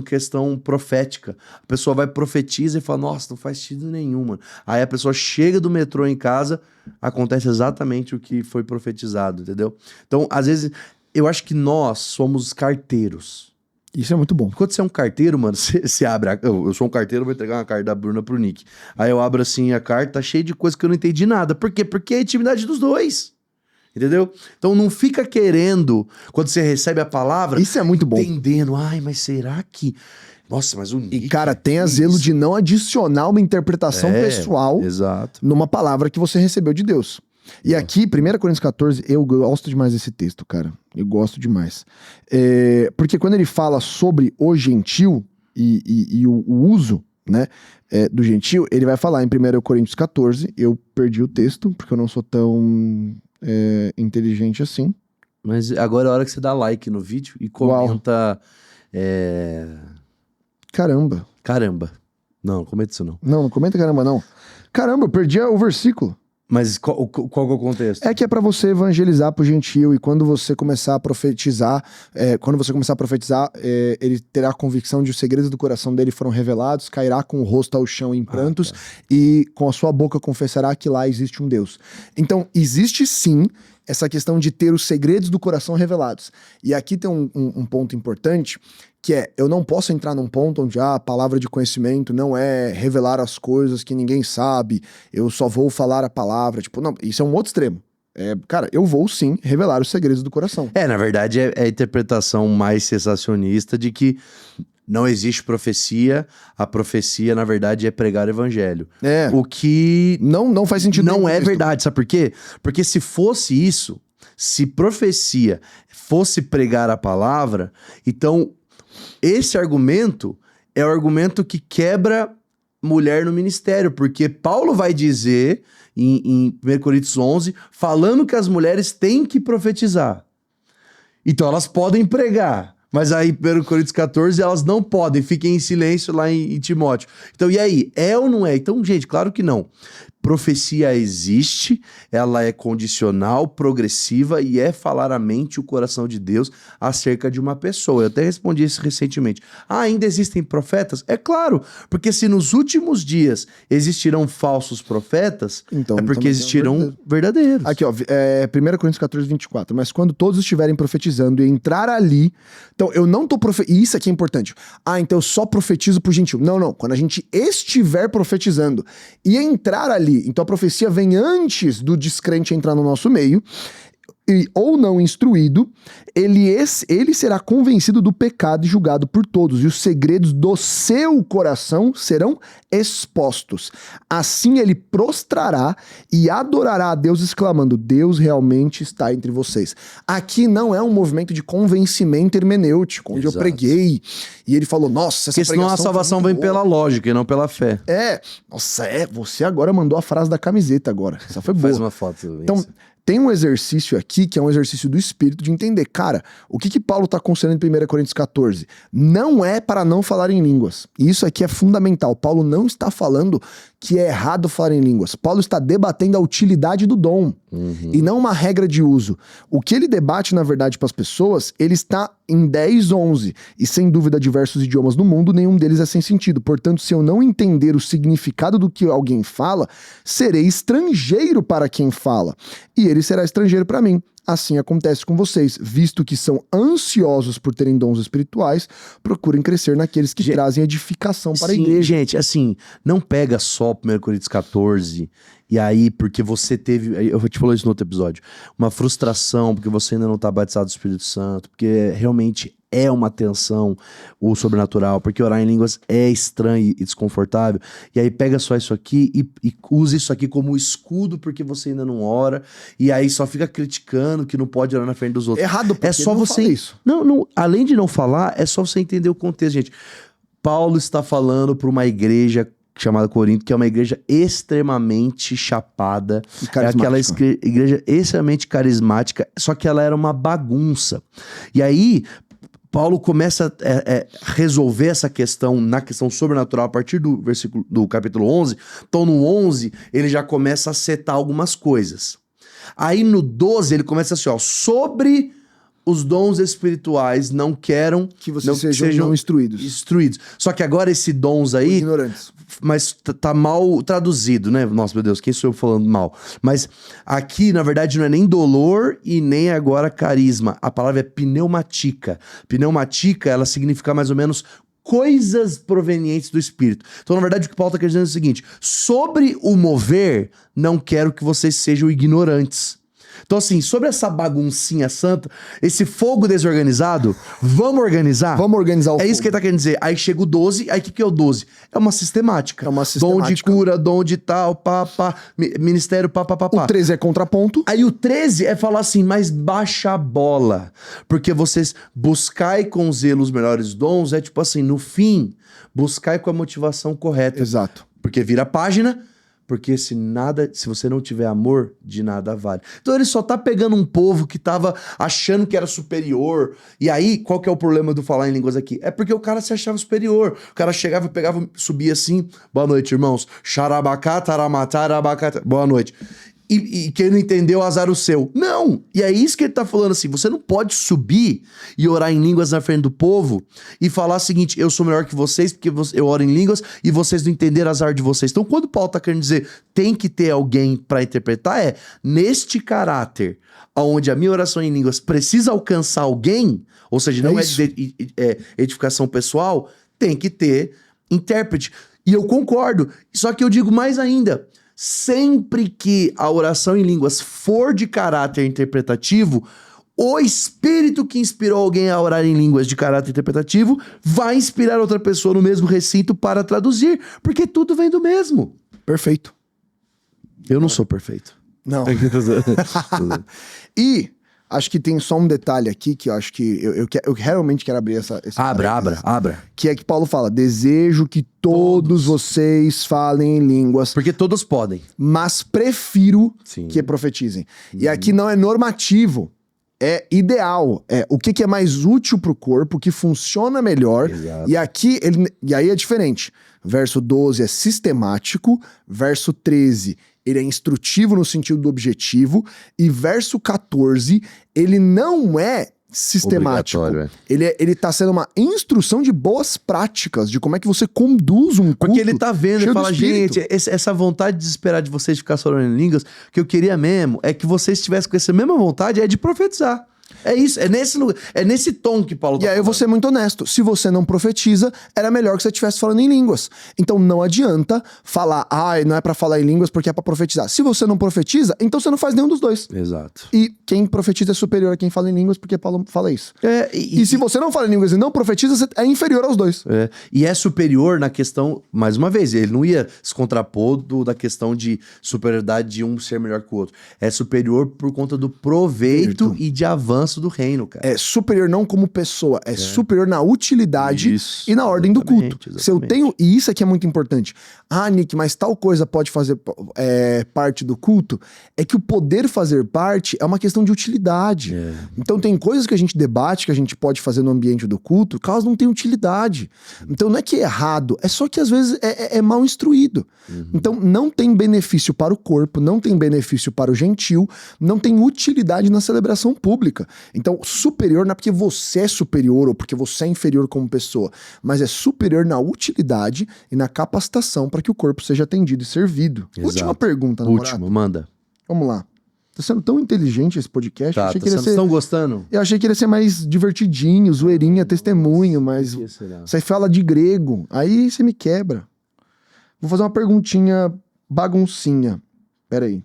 questão profética. A pessoa vai profetiza e fala, nossa, não faz sentido nenhum, mano. Aí a pessoa chega do metrô em casa, acontece exatamente o que foi profetizado, entendeu? Então, às vezes, eu acho que nós somos carteiros. Isso é muito bom. Quando você é um carteiro, mano, você abre... Eu sou um carteiro, vou entregar uma carta da Bruna pro Nick. Aí eu abro assim a carta, tá cheio de coisa que eu não entendi nada. Por quê? Porque é a intimidade dos dois. Entendeu? Então não fica querendo, quando você recebe a palavra... Isso é muito bom. Entendendo. Ai, mas será que... Nossa, mas o Nick... E, cara, tenha zelo de não adicionar uma interpretação pessoal numa palavra que você recebeu de Deus. E aqui, 1 Coríntios 14, eu gosto demais desse texto, cara. Eu gosto demais. Porque quando ele fala sobre o gentil e o uso né, do gentio, ele vai falar em 1 Coríntios 14, eu perdi o texto, porque eu não sou tão inteligente assim. Mas agora é a hora que você dá like no vídeo e comenta... Caramba. Caramba. Não comenta isso não. Não comenta caramba não. Caramba, eu perdi o versículo. Mas qual que é o contexto? É que é pra você evangelizar pro gentio, e quando você começar a profetizar, ele terá a convicção de os segredos do coração dele foram revelados, cairá com o rosto ao chão em prantos, e com a sua boca confessará que lá existe um Deus. Então, existe sim essa questão de ter os segredos do coração revelados. E aqui tem um ponto importante, que é, eu não posso entrar num ponto onde a palavra de conhecimento não é revelar as coisas que ninguém sabe, eu só vou falar a palavra, tipo, não, isso é um outro extremo. Cara, eu vou sim revelar os segredos do coração. Na verdade é a interpretação mais sensacionista de que não existe profecia, a profecia, na verdade, é pregar o evangelho. O que... Não faz sentido. Não é verdade, sabe por quê? Porque se fosse isso, se profecia fosse pregar a palavra, então esse argumento é o argumento que quebra mulher no ministério, porque Paulo vai dizer em 1 Coríntios 11, falando que as mulheres têm que profetizar. Então elas podem pregar. Mas aí, 1 Coríntios 14, elas não podem, fiquem em silêncio lá em Timóteo. Então, e aí? É ou não é? Então, gente, claro que não. Profecia existe, ela é condicional, progressiva e é falar a mente e o coração de Deus acerca de uma pessoa. Eu até respondi isso recentemente. Ainda existem profetas? É claro, porque se nos últimos dias existirão falsos profetas, então, é porque existirão verdadeiros. Aqui, ó, 1 Coríntios 14, 24. Mas quando todos estiverem profetizando e entrar ali... Então, eu não tô profetizando... Isso aqui é importante. Então eu só profetizo pro gentil. Não. Quando a gente estiver profetizando e entrar ali, então a profecia vem antes do descrente entrar no nosso meio, ou não instruído, ele será convencido do pecado e julgado por todos, e os segredos do seu coração serão expostos. Assim ele prostrará e adorará a Deus, exclamando: Deus realmente está entre vocês. Aqui não é um movimento de convencimento hermenêutico, onde eu preguei e ele falou: nossa, essa pregação... Porque senão a salvação vem pela lógica e não pela fé. Você agora mandou a frase da camiseta agora. Essa foi boa. Faz uma foto. Então, tem um exercício aqui, que é um exercício do Espírito, de entender, cara, o que Paulo está aconselhando em 1 Coríntios 14? Não é para não falar em línguas. E isso aqui é fundamental. Paulo não está falando que é errado falar em línguas. Paulo está debatendo a utilidade do dom, e não uma regra de uso. O que ele debate, na verdade, para as pessoas, ele está em 10, 11. E sem dúvida, diversos idiomas no mundo, nenhum deles é sem sentido. Portanto, se eu não entender o significado do que alguém fala, serei estrangeiro para quem fala. E ele será estrangeiro para mim. Assim acontece com vocês, visto que são ansiosos por terem dons espirituais, procurem crescer naqueles que trazem edificação para a igreja. Gente, assim, não pega só 1 Coríntios 14, e aí, porque você teve, eu te falei isso no outro episódio, uma frustração, porque você ainda não está batizado do Espírito Santo, porque realmente é uma tensão o sobrenatural, porque orar em línguas é estranho e desconfortável, e aí pega só isso aqui e usa isso aqui como escudo porque você ainda não ora, e aí só fica criticando que não pode orar na frente dos outros. Errado, porque é só não você fala isso. Não, além de não falar, é só você entender o contexto, gente. Paulo está falando para uma igreja chamada Corinto, que é uma igreja extremamente chapada, é aquela igreja extremamente carismática, só que ela era uma bagunça. E aí Paulo começa a resolver essa questão na questão sobrenatural a partir do capítulo 11. Então no 11 ele já começa a setar algumas coisas. Aí no 12 ele começa assim, ó, sobre os dons espirituais não quero que vocês sejam instruídos. Só que agora esse dons aí... ignorantes. Mas tá mal traduzido, né? Nossa, meu Deus, quem sou eu falando mal? Mas aqui, na verdade, não é nem dolor e nem agora carisma. A palavra é pneumatica. Pneumatica, ela significa mais ou menos coisas provenientes do Espírito. Então, na verdade, o que Paulo está querendo dizer é o seguinte: sobre o mover, não quero que vocês sejam ignorantes. Então, assim, sobre essa baguncinha santa, esse fogo desorganizado, vamos organizar? Vamos organizar o É fogo. isso que ele tá querendo dizer. Aí chega o 12, aí o que é o 12? É uma sistemática. É uma Dom sistemática. de cura, dom de tal, pá, ministério, pá. O 13 é contraponto. Aí o 13 é falar assim, mas baixa a bola. Porque vocês buscai com zelo os melhores dons, é tipo assim, no fim, buscai com a motivação correta. Exato. Porque vira a página, porque se você não tiver amor, de nada vale. Então ele só tá pegando um povo que tava achando que era superior. E aí, qual que é o problema do falar em línguas aqui? É porque o cara se achava superior. O cara chegava, pegava, subia assim, boa noite, irmãos. Xarabacá, taramatá, arabacá, boa noite. E quem não entendeu, azar o seu. Não! E é isso que ele tá falando assim, você não pode subir e orar em línguas na frente do povo e falar o seguinte, eu sou melhor que vocês porque eu oro em línguas e vocês não entenderam, azar de vocês. Então quando Paulo tá querendo dizer, tem que ter alguém para interpretar, neste caráter, onde a minha oração em línguas precisa alcançar alguém, ou seja, não é edificação pessoal, tem que ter intérprete. E eu concordo, só que eu digo mais ainda, sempre que a oração em línguas for de caráter interpretativo, o espírito que inspirou alguém a orar em línguas de caráter interpretativo vai inspirar outra pessoa no mesmo recinto para traduzir, porque tudo vem do mesmo. Perfeito. Eu não sou perfeito. Não. E acho que tem só um detalhe aqui que eu acho que eu realmente quero abrir esse Abra. Que é que Paulo fala, desejo que todos vocês falem em línguas. Porque todos podem. Mas prefiro que profetizem. E aqui não é normativo, é ideal. É o que é mais útil pro corpo, o que funciona melhor. Exato. E aqui, e aí é diferente. Verso 12 é sistemático, verso 13 ele é instrutivo no sentido do objetivo, e verso 14 ele não é sistemático. Ele tá sendo uma instrução de boas práticas, de como é que você conduz um culto. Porque ele tá vendo e fala, Espírito. gente, essa vontade desesperada de vocês ficar só orando em línguas, o que eu queria mesmo é que vocês tivessem com essa mesma vontade, de profetizar. É isso, é nesse tom que Paulo tá E aí eu vou ser muito honesto, se você não profetiza, era melhor que você estivesse falando em línguas. Então não adianta falar, não é pra falar em línguas porque é pra profetizar. Se você não profetiza, então você não faz nenhum dos dois. Exato. E quem profetiza é superior a quem fala em línguas, porque Paulo fala isso. E se você não fala em línguas e não profetiza, você é inferior aos dois. E é superior na questão, mais uma vez, ele não ia se contrapor da questão de superioridade de um ser melhor que o outro. É superior por conta do proveito e de avanço do reino, cara. É superior não como pessoa, é superior na utilidade e na ordem do culto. Exatamente. Se eu tenho, e isso aqui é muito importante. Nick, mas tal coisa pode fazer parte do culto? É que o poder fazer parte é uma questão de utilidade. Então tem coisas que a gente debate, que a gente pode fazer no ambiente do culto, que elas não têm utilidade. Então não é que é errado, é só que às vezes é mal instruído. Então não tem benefício para o corpo, não tem benefício para o gentil, não tem utilidade na celebração pública. Então, superior não é porque você é superior ou porque você é inferior como pessoa, mas é superior na utilidade e na capacitação para que o corpo seja atendido e servido. Exato. Última pergunta, namorado. Última, manda. Vamos lá. Tá sendo tão inteligente esse podcast. Tá, vocês estão gostando? Eu achei que ele ia ser mais divertidinho, zoeirinha, testemunho, mas você fala de grego, aí você me quebra. Vou fazer uma perguntinha baguncinha. Pera aí.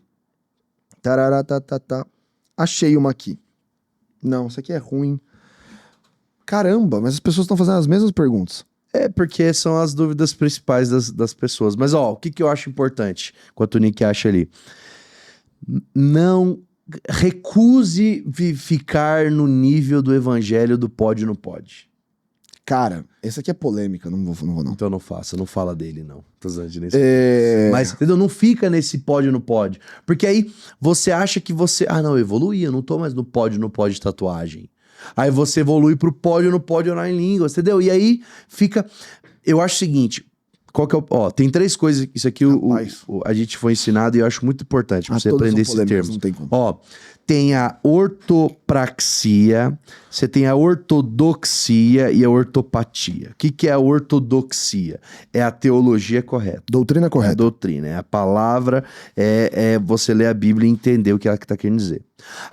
Tararatatata. Achei uma aqui. Não, isso aqui é ruim. Caramba, mas as pessoas estão fazendo as mesmas perguntas. É, porque são as dúvidas principais das pessoas. Mas, o que eu acho importante, enquanto o Nick acha ali? Não recuse ficar no nível do evangelho do pode ou não pode. Cara, essa aqui é polêmica, não vou não. Então não faça, não fala dele, não. Tô usando nesse Mas, entendeu? Não fica nesse pode ou não pode. Porque aí você acha que você... não, eu evoluí, eu não tô mais no pode ou não pode tatuagem. Aí você evolui pro pode ou não pode orar em línguas, entendeu? E aí fica... Eu acho o seguinte... Qual que é o... tem 3 coisas... Isso aqui a gente foi ensinado e eu acho muito importante pra você aprender esses termos. Não tem como. Tem a ortopraxia, você tem a ortodoxia e a ortopatia. O que é a ortodoxia? É a teologia correta. Doutrina correta. É a doutrina, é a palavra, é você ler a Bíblia e entender o que ela está querendo dizer.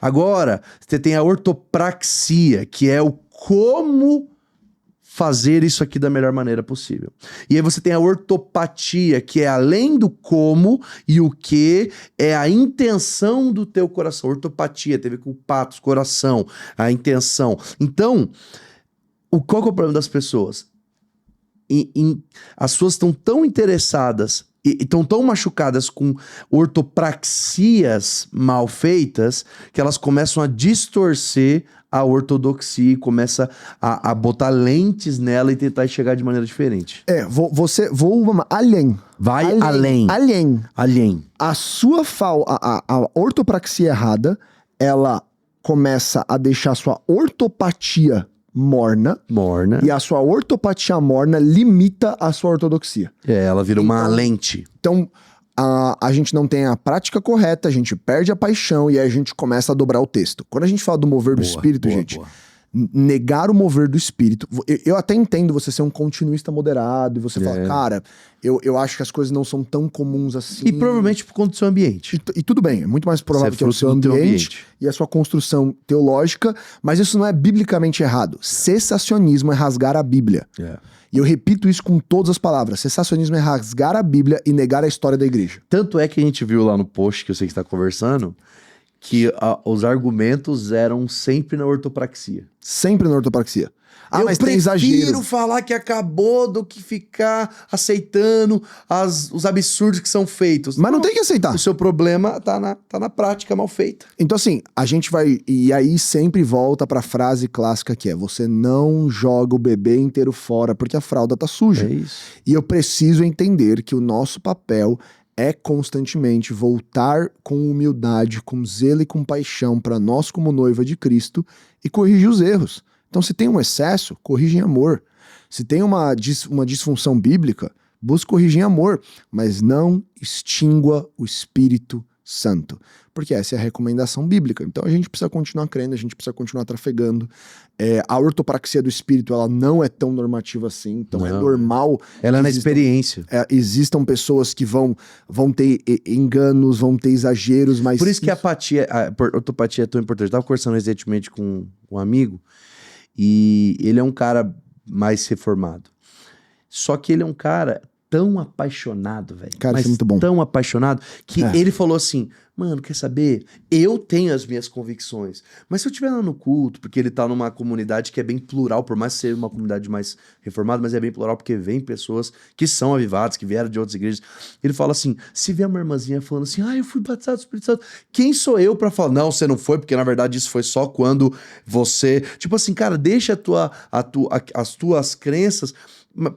Agora, você tem a ortopraxia, que é o como fazer isso aqui da melhor maneira possível. E aí você tem a ortopatia, que é além do como e o que, é a intenção do teu coração. Ortopatia tem a ver com o patos, coração, a intenção. Então, qual que é o problema das pessoas? As pessoas estão tão interessadas e estão tão machucadas com ortopraxias mal feitas que elas começam a distorcer a ortodoxia e começa a botar lentes nela e tentar chegar de maneira diferente. Vou além. Vai além. Além. A sua a ortopraxia errada, ela começa a deixar a sua ortopatia morna. E a sua ortopatia morna limita a sua ortodoxia. Ela vira uma lente. Então, a gente não tem a prática correta, a gente perde a paixão e aí a gente começa a dobrar o texto. Quando a gente fala do mover do Espírito, negar o mover do Espírito... Eu até entendo você ser um continuista moderado e você falar, cara, eu acho que as coisas não são tão comuns assim. E provavelmente por conta do seu ambiente. E tudo bem, é muito mais provável que é o seu ambiente e a sua construção teológica, mas isso não é biblicamente errado. Cessacionismo é rasgar a Bíblia. E eu repito isso com todas as palavras. Cessacionismo é rasgar a Bíblia e negar a história da igreja. Tanto é que a gente viu lá no post, que eu sei que você está conversando, que os argumentos eram sempre na ortopraxia. Sempre na ortopraxia. Mas tem exagero. Eu prefiro falar que acabou do que ficar aceitando os absurdos que são feitos. Mas não tem que aceitar. O seu problema tá na prática mal feita. Então assim, a gente vai... E aí sempre volta pra frase clássica que é: você não joga o bebê inteiro fora porque a fralda tá suja. É isso. E eu preciso entender que o nosso papel é constantemente voltar com humildade, com zelo e com paixão para nós como noiva de Cristo e corrigir os erros. Então, se tem um excesso, corrige em amor. Se tem uma disfunção bíblica, busque corrigir em amor, mas não extingua o Espírito Santo, porque essa é a recomendação bíblica. Então, a gente precisa continuar crendo, a gente precisa continuar trafegando. A ortopraxia do Espírito, ela não é tão normativa assim, então é normal. Ela é na experiência. Existam pessoas que vão ter enganos, vão ter exageros, mas... Por isso que a ortopatia é tão importante. Eu estava conversando recentemente com um amigo, e ele é um cara mais reformado. Só que ele é um cara tão apaixonado, velho. Cara, isso é muito bom. Tão apaixonado, que ele falou assim, mano, quer saber? Eu tenho as minhas convicções, mas se eu estiver lá no culto, porque ele tá numa comunidade que é bem plural, por mais ser uma comunidade mais reformada, mas é bem plural porque vem pessoas que são avivadas, que vieram de outras igrejas. Ele fala assim, se vier uma irmãzinha falando assim, eu fui batizado do Espírito Santo, quem sou eu pra falar? Não, você não foi, porque na verdade isso foi só quando você... Tipo assim, cara, deixa as tuas crenças...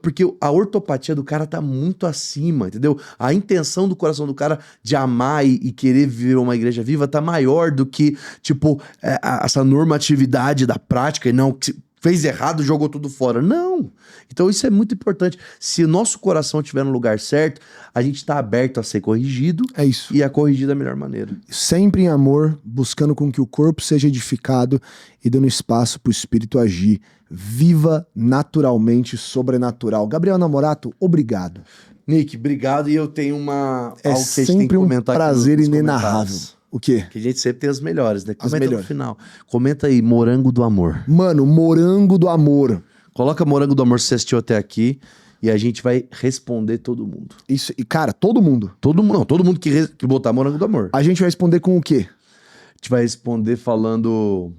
Porque a ortopatia do cara tá muito acima, entendeu? A intenção do coração do cara de amar e querer viver uma igreja viva tá maior do que, tipo, essa normatividade da prática e não... Fez errado, jogou tudo fora. Não! Então isso é muito importante. Se o nosso coração estiver no lugar certo, a gente está aberto a ser corrigido. É isso. E a corrigir da melhor maneira. Sempre em amor, buscando com que o corpo seja edificado e dando espaço para o Espírito agir. Viva naturalmente, sobrenatural. Gabriel Namorato, obrigado. Nick, obrigado. E eu tenho algo que a gente tem que sempre um comentar prazer aqui nos inenarrável. O quê? Que a gente sempre tem as melhores, né? Comenta melhores. no final. Comenta aí, Morango do Amor. Mano, Morango do Amor. Coloca Morango do Amor se você assistiu até aqui e a gente vai responder todo mundo. Isso, e cara, todo mundo. Todo mundo que botar Morango do Amor. A gente vai responder com o quê? A gente vai responder falando...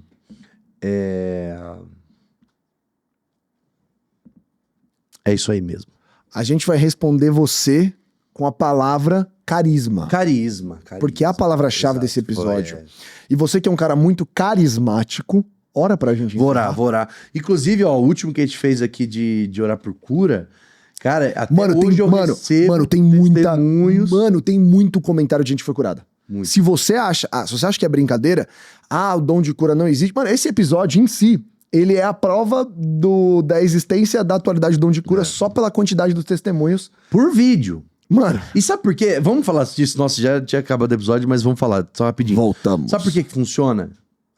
É isso aí mesmo. A gente vai responder você com a palavra carisma. Carisma. Porque é a palavra-chave desse episódio. E você que é um cara muito carismático, ora pra gente. Vou orar. Inclusive, ó, o último que a gente fez aqui de orar por cura, cara, até hoje eu recebo testemunhos. Mano, tem muito comentário de gente que foi curada. Muito. Se você acha que é brincadeira, o dom de cura não existe, mano, esse episódio em si, ele é a prova da existência da atualidade do dom de cura só pela quantidade dos testemunhos. Por vídeo. Mano. E sabe por quê? Vamos falar disso. Nossa, já tinha acabado o episódio, mas vamos falar só rapidinho. Voltamos. Sabe por que funciona?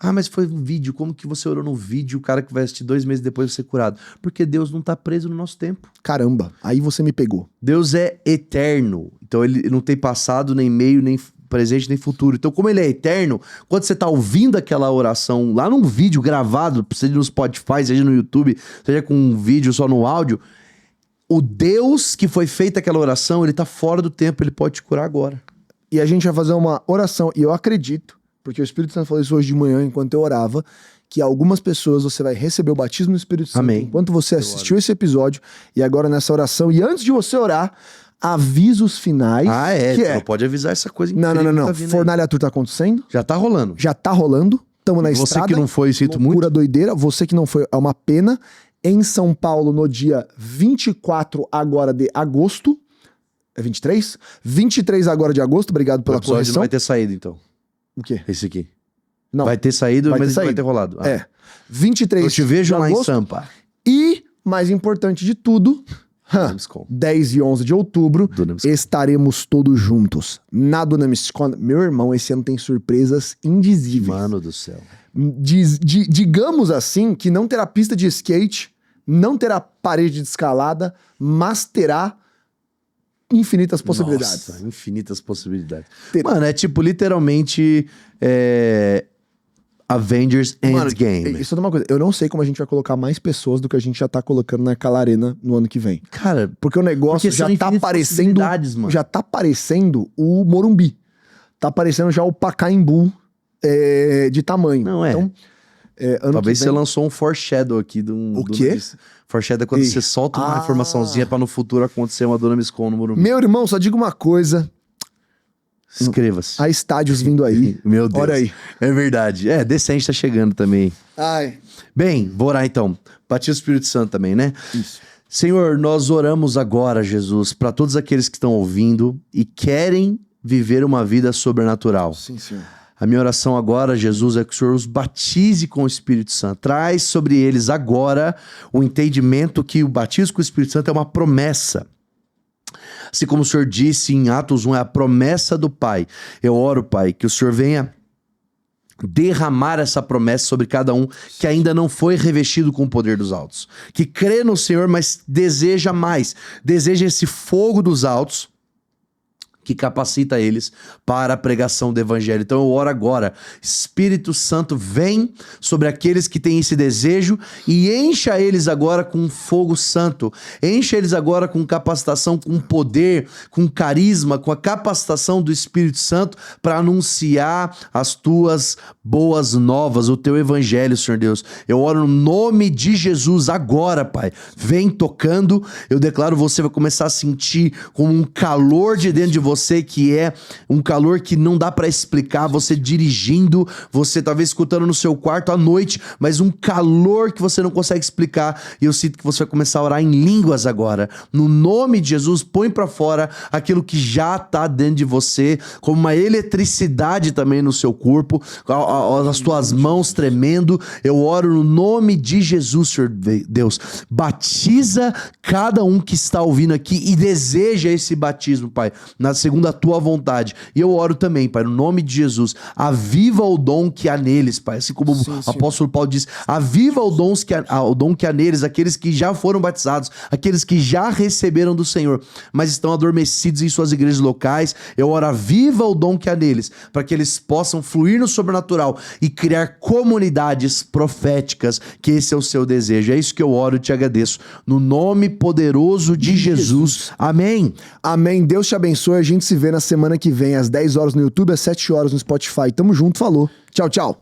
Mas foi um vídeo. Como que você orou no vídeo, o cara que vai assistir 2 meses depois vai ser curado? Porque Deus não tá preso no nosso tempo. Caramba, aí você me pegou. Deus é eterno. Então ele não tem passado, nem meio, nem presente nem futuro. Então, como ele é eterno, quando você tá ouvindo aquela oração lá num vídeo gravado, seja no Spotify, seja no YouTube, seja com um vídeo só no áudio, o Deus que foi feita aquela oração, ele tá fora do tempo, ele pode te curar agora. E a gente vai fazer uma oração, e eu acredito, porque o Espírito Santo falou isso hoje de manhã, enquanto eu orava, que algumas pessoas você vai receber o batismo do Espírito Santo. Amém. Enquanto você assistiu esse episódio, e agora nessa oração, e antes de você orar, avisos finais. Ah, é, que você não pode avisar essa coisa Não. Tá vindo aí. Fornalha Tour tá acontecendo? Já tá rolando. Já tá rolando. Tamo na Você estrada. que não foi, sinto loucura muito. doideira. Você que não foi, é uma pena. Em São Paulo, no dia 24 agora de agosto. É 23? 23 agora de agosto. Obrigado O pela episódio correção. não vai ter saído, então. O quê? Esse aqui. Não. Vai ter saído, Vai ter mas não vai saído. ter rolado. Ah. É. 23 Eu te vejo de lá agosto. em Sampa. E, mais importante de tudo, 10 e 11 de outubro, estaremos todos juntos na Dunamiscon. Meu irmão, esse ano tem surpresas indizíveis. Mano do céu. Digamos assim, que não terá pista de skate, não terá parede de escalada, mas terá infinitas possibilidades. Nossa, infinitas possibilidades. Mano, é tipo, literalmente, Avengers Endgame. Isso é uma coisa, eu não sei como a gente vai colocar mais pessoas do que a gente já tá colocando naquela arena no ano que vem. Cara, porque o negócio já tá aparecendo, mano. já tá aparecendo o Morumbi. Tá aparecendo já o Pacaembu de tamanho. Não é. Então, ano talvez que vem... você lançou um foreshadow aqui de um... O quê? Foreshadow é quando você solta uma informaçãozinha pra no futuro acontecer uma Dunamiscon no Morumbi. Meu irmão, só digo uma coisa. Inscreva-se. Há estádios vindo aí. Meu Deus. Olha aí. É verdade. Decente tá chegando também. Ai. Bem, vou orar então. Batismo do Espírito Santo também, né? Isso. Senhor, nós oramos agora, Jesus, para todos aqueles que estão ouvindo e querem viver uma vida sobrenatural. Sim, Senhor. A minha oração agora, Jesus, é que o Senhor os batize com o Espírito Santo. Traz sobre eles agora o entendimento que o batismo com o Espírito Santo é uma promessa. Assim como o Senhor disse em Atos 1, é a promessa do Pai. Eu oro, Pai, que o Senhor venha derramar essa promessa sobre cada um que ainda não foi revestido com o poder dos altos. Que crê no Senhor, mas deseja mais. Deseja esse fogo dos altos que capacita eles para a pregação do evangelho. Então eu oro agora, Espírito Santo, vem sobre aqueles que têm esse desejo e encha eles agora com fogo santo, encha eles agora com capacitação, com poder, com carisma, com a capacitação do Espírito Santo para anunciar as tuas boas novas, o teu evangelho, Senhor Deus. Eu oro no nome de Jesus agora, Pai. Vem tocando, eu declaro, você vai começar a sentir como um calor de dentro de você, que é um calor que não dá pra explicar, você dirigindo, você talvez escutando no seu quarto à noite, mas um calor que você não consegue explicar, e eu sinto que você vai começar a orar em línguas agora. No nome de Jesus, põe pra fora aquilo que já tá dentro de você, como uma eletricidade também no seu corpo, as tuas mãos tremendo. Eu oro no nome de Jesus, Senhor Deus. Batiza cada um que está ouvindo aqui e deseja esse batismo, Pai, segundo a tua vontade. E eu oro também, Pai, no nome de Jesus, aviva o dom que há neles, Pai, assim como o apóstolo Paulo diz, aviva o dom que há neles, aqueles que já foram batizados, aqueles que já receberam do Senhor, mas estão adormecidos em suas igrejas locais. Eu oro, aviva o dom que há neles, para que eles possam fluir no sobrenatural e criar comunidades proféticas, que esse é o seu desejo. É isso que eu oro e te agradeço, no nome poderoso de Jesus. Amém. Amém. Deus te abençoe. A gente se vê na semana que vem, às 10 horas no YouTube, às 7 horas no Spotify. Tamo junto, falou. Tchau, tchau.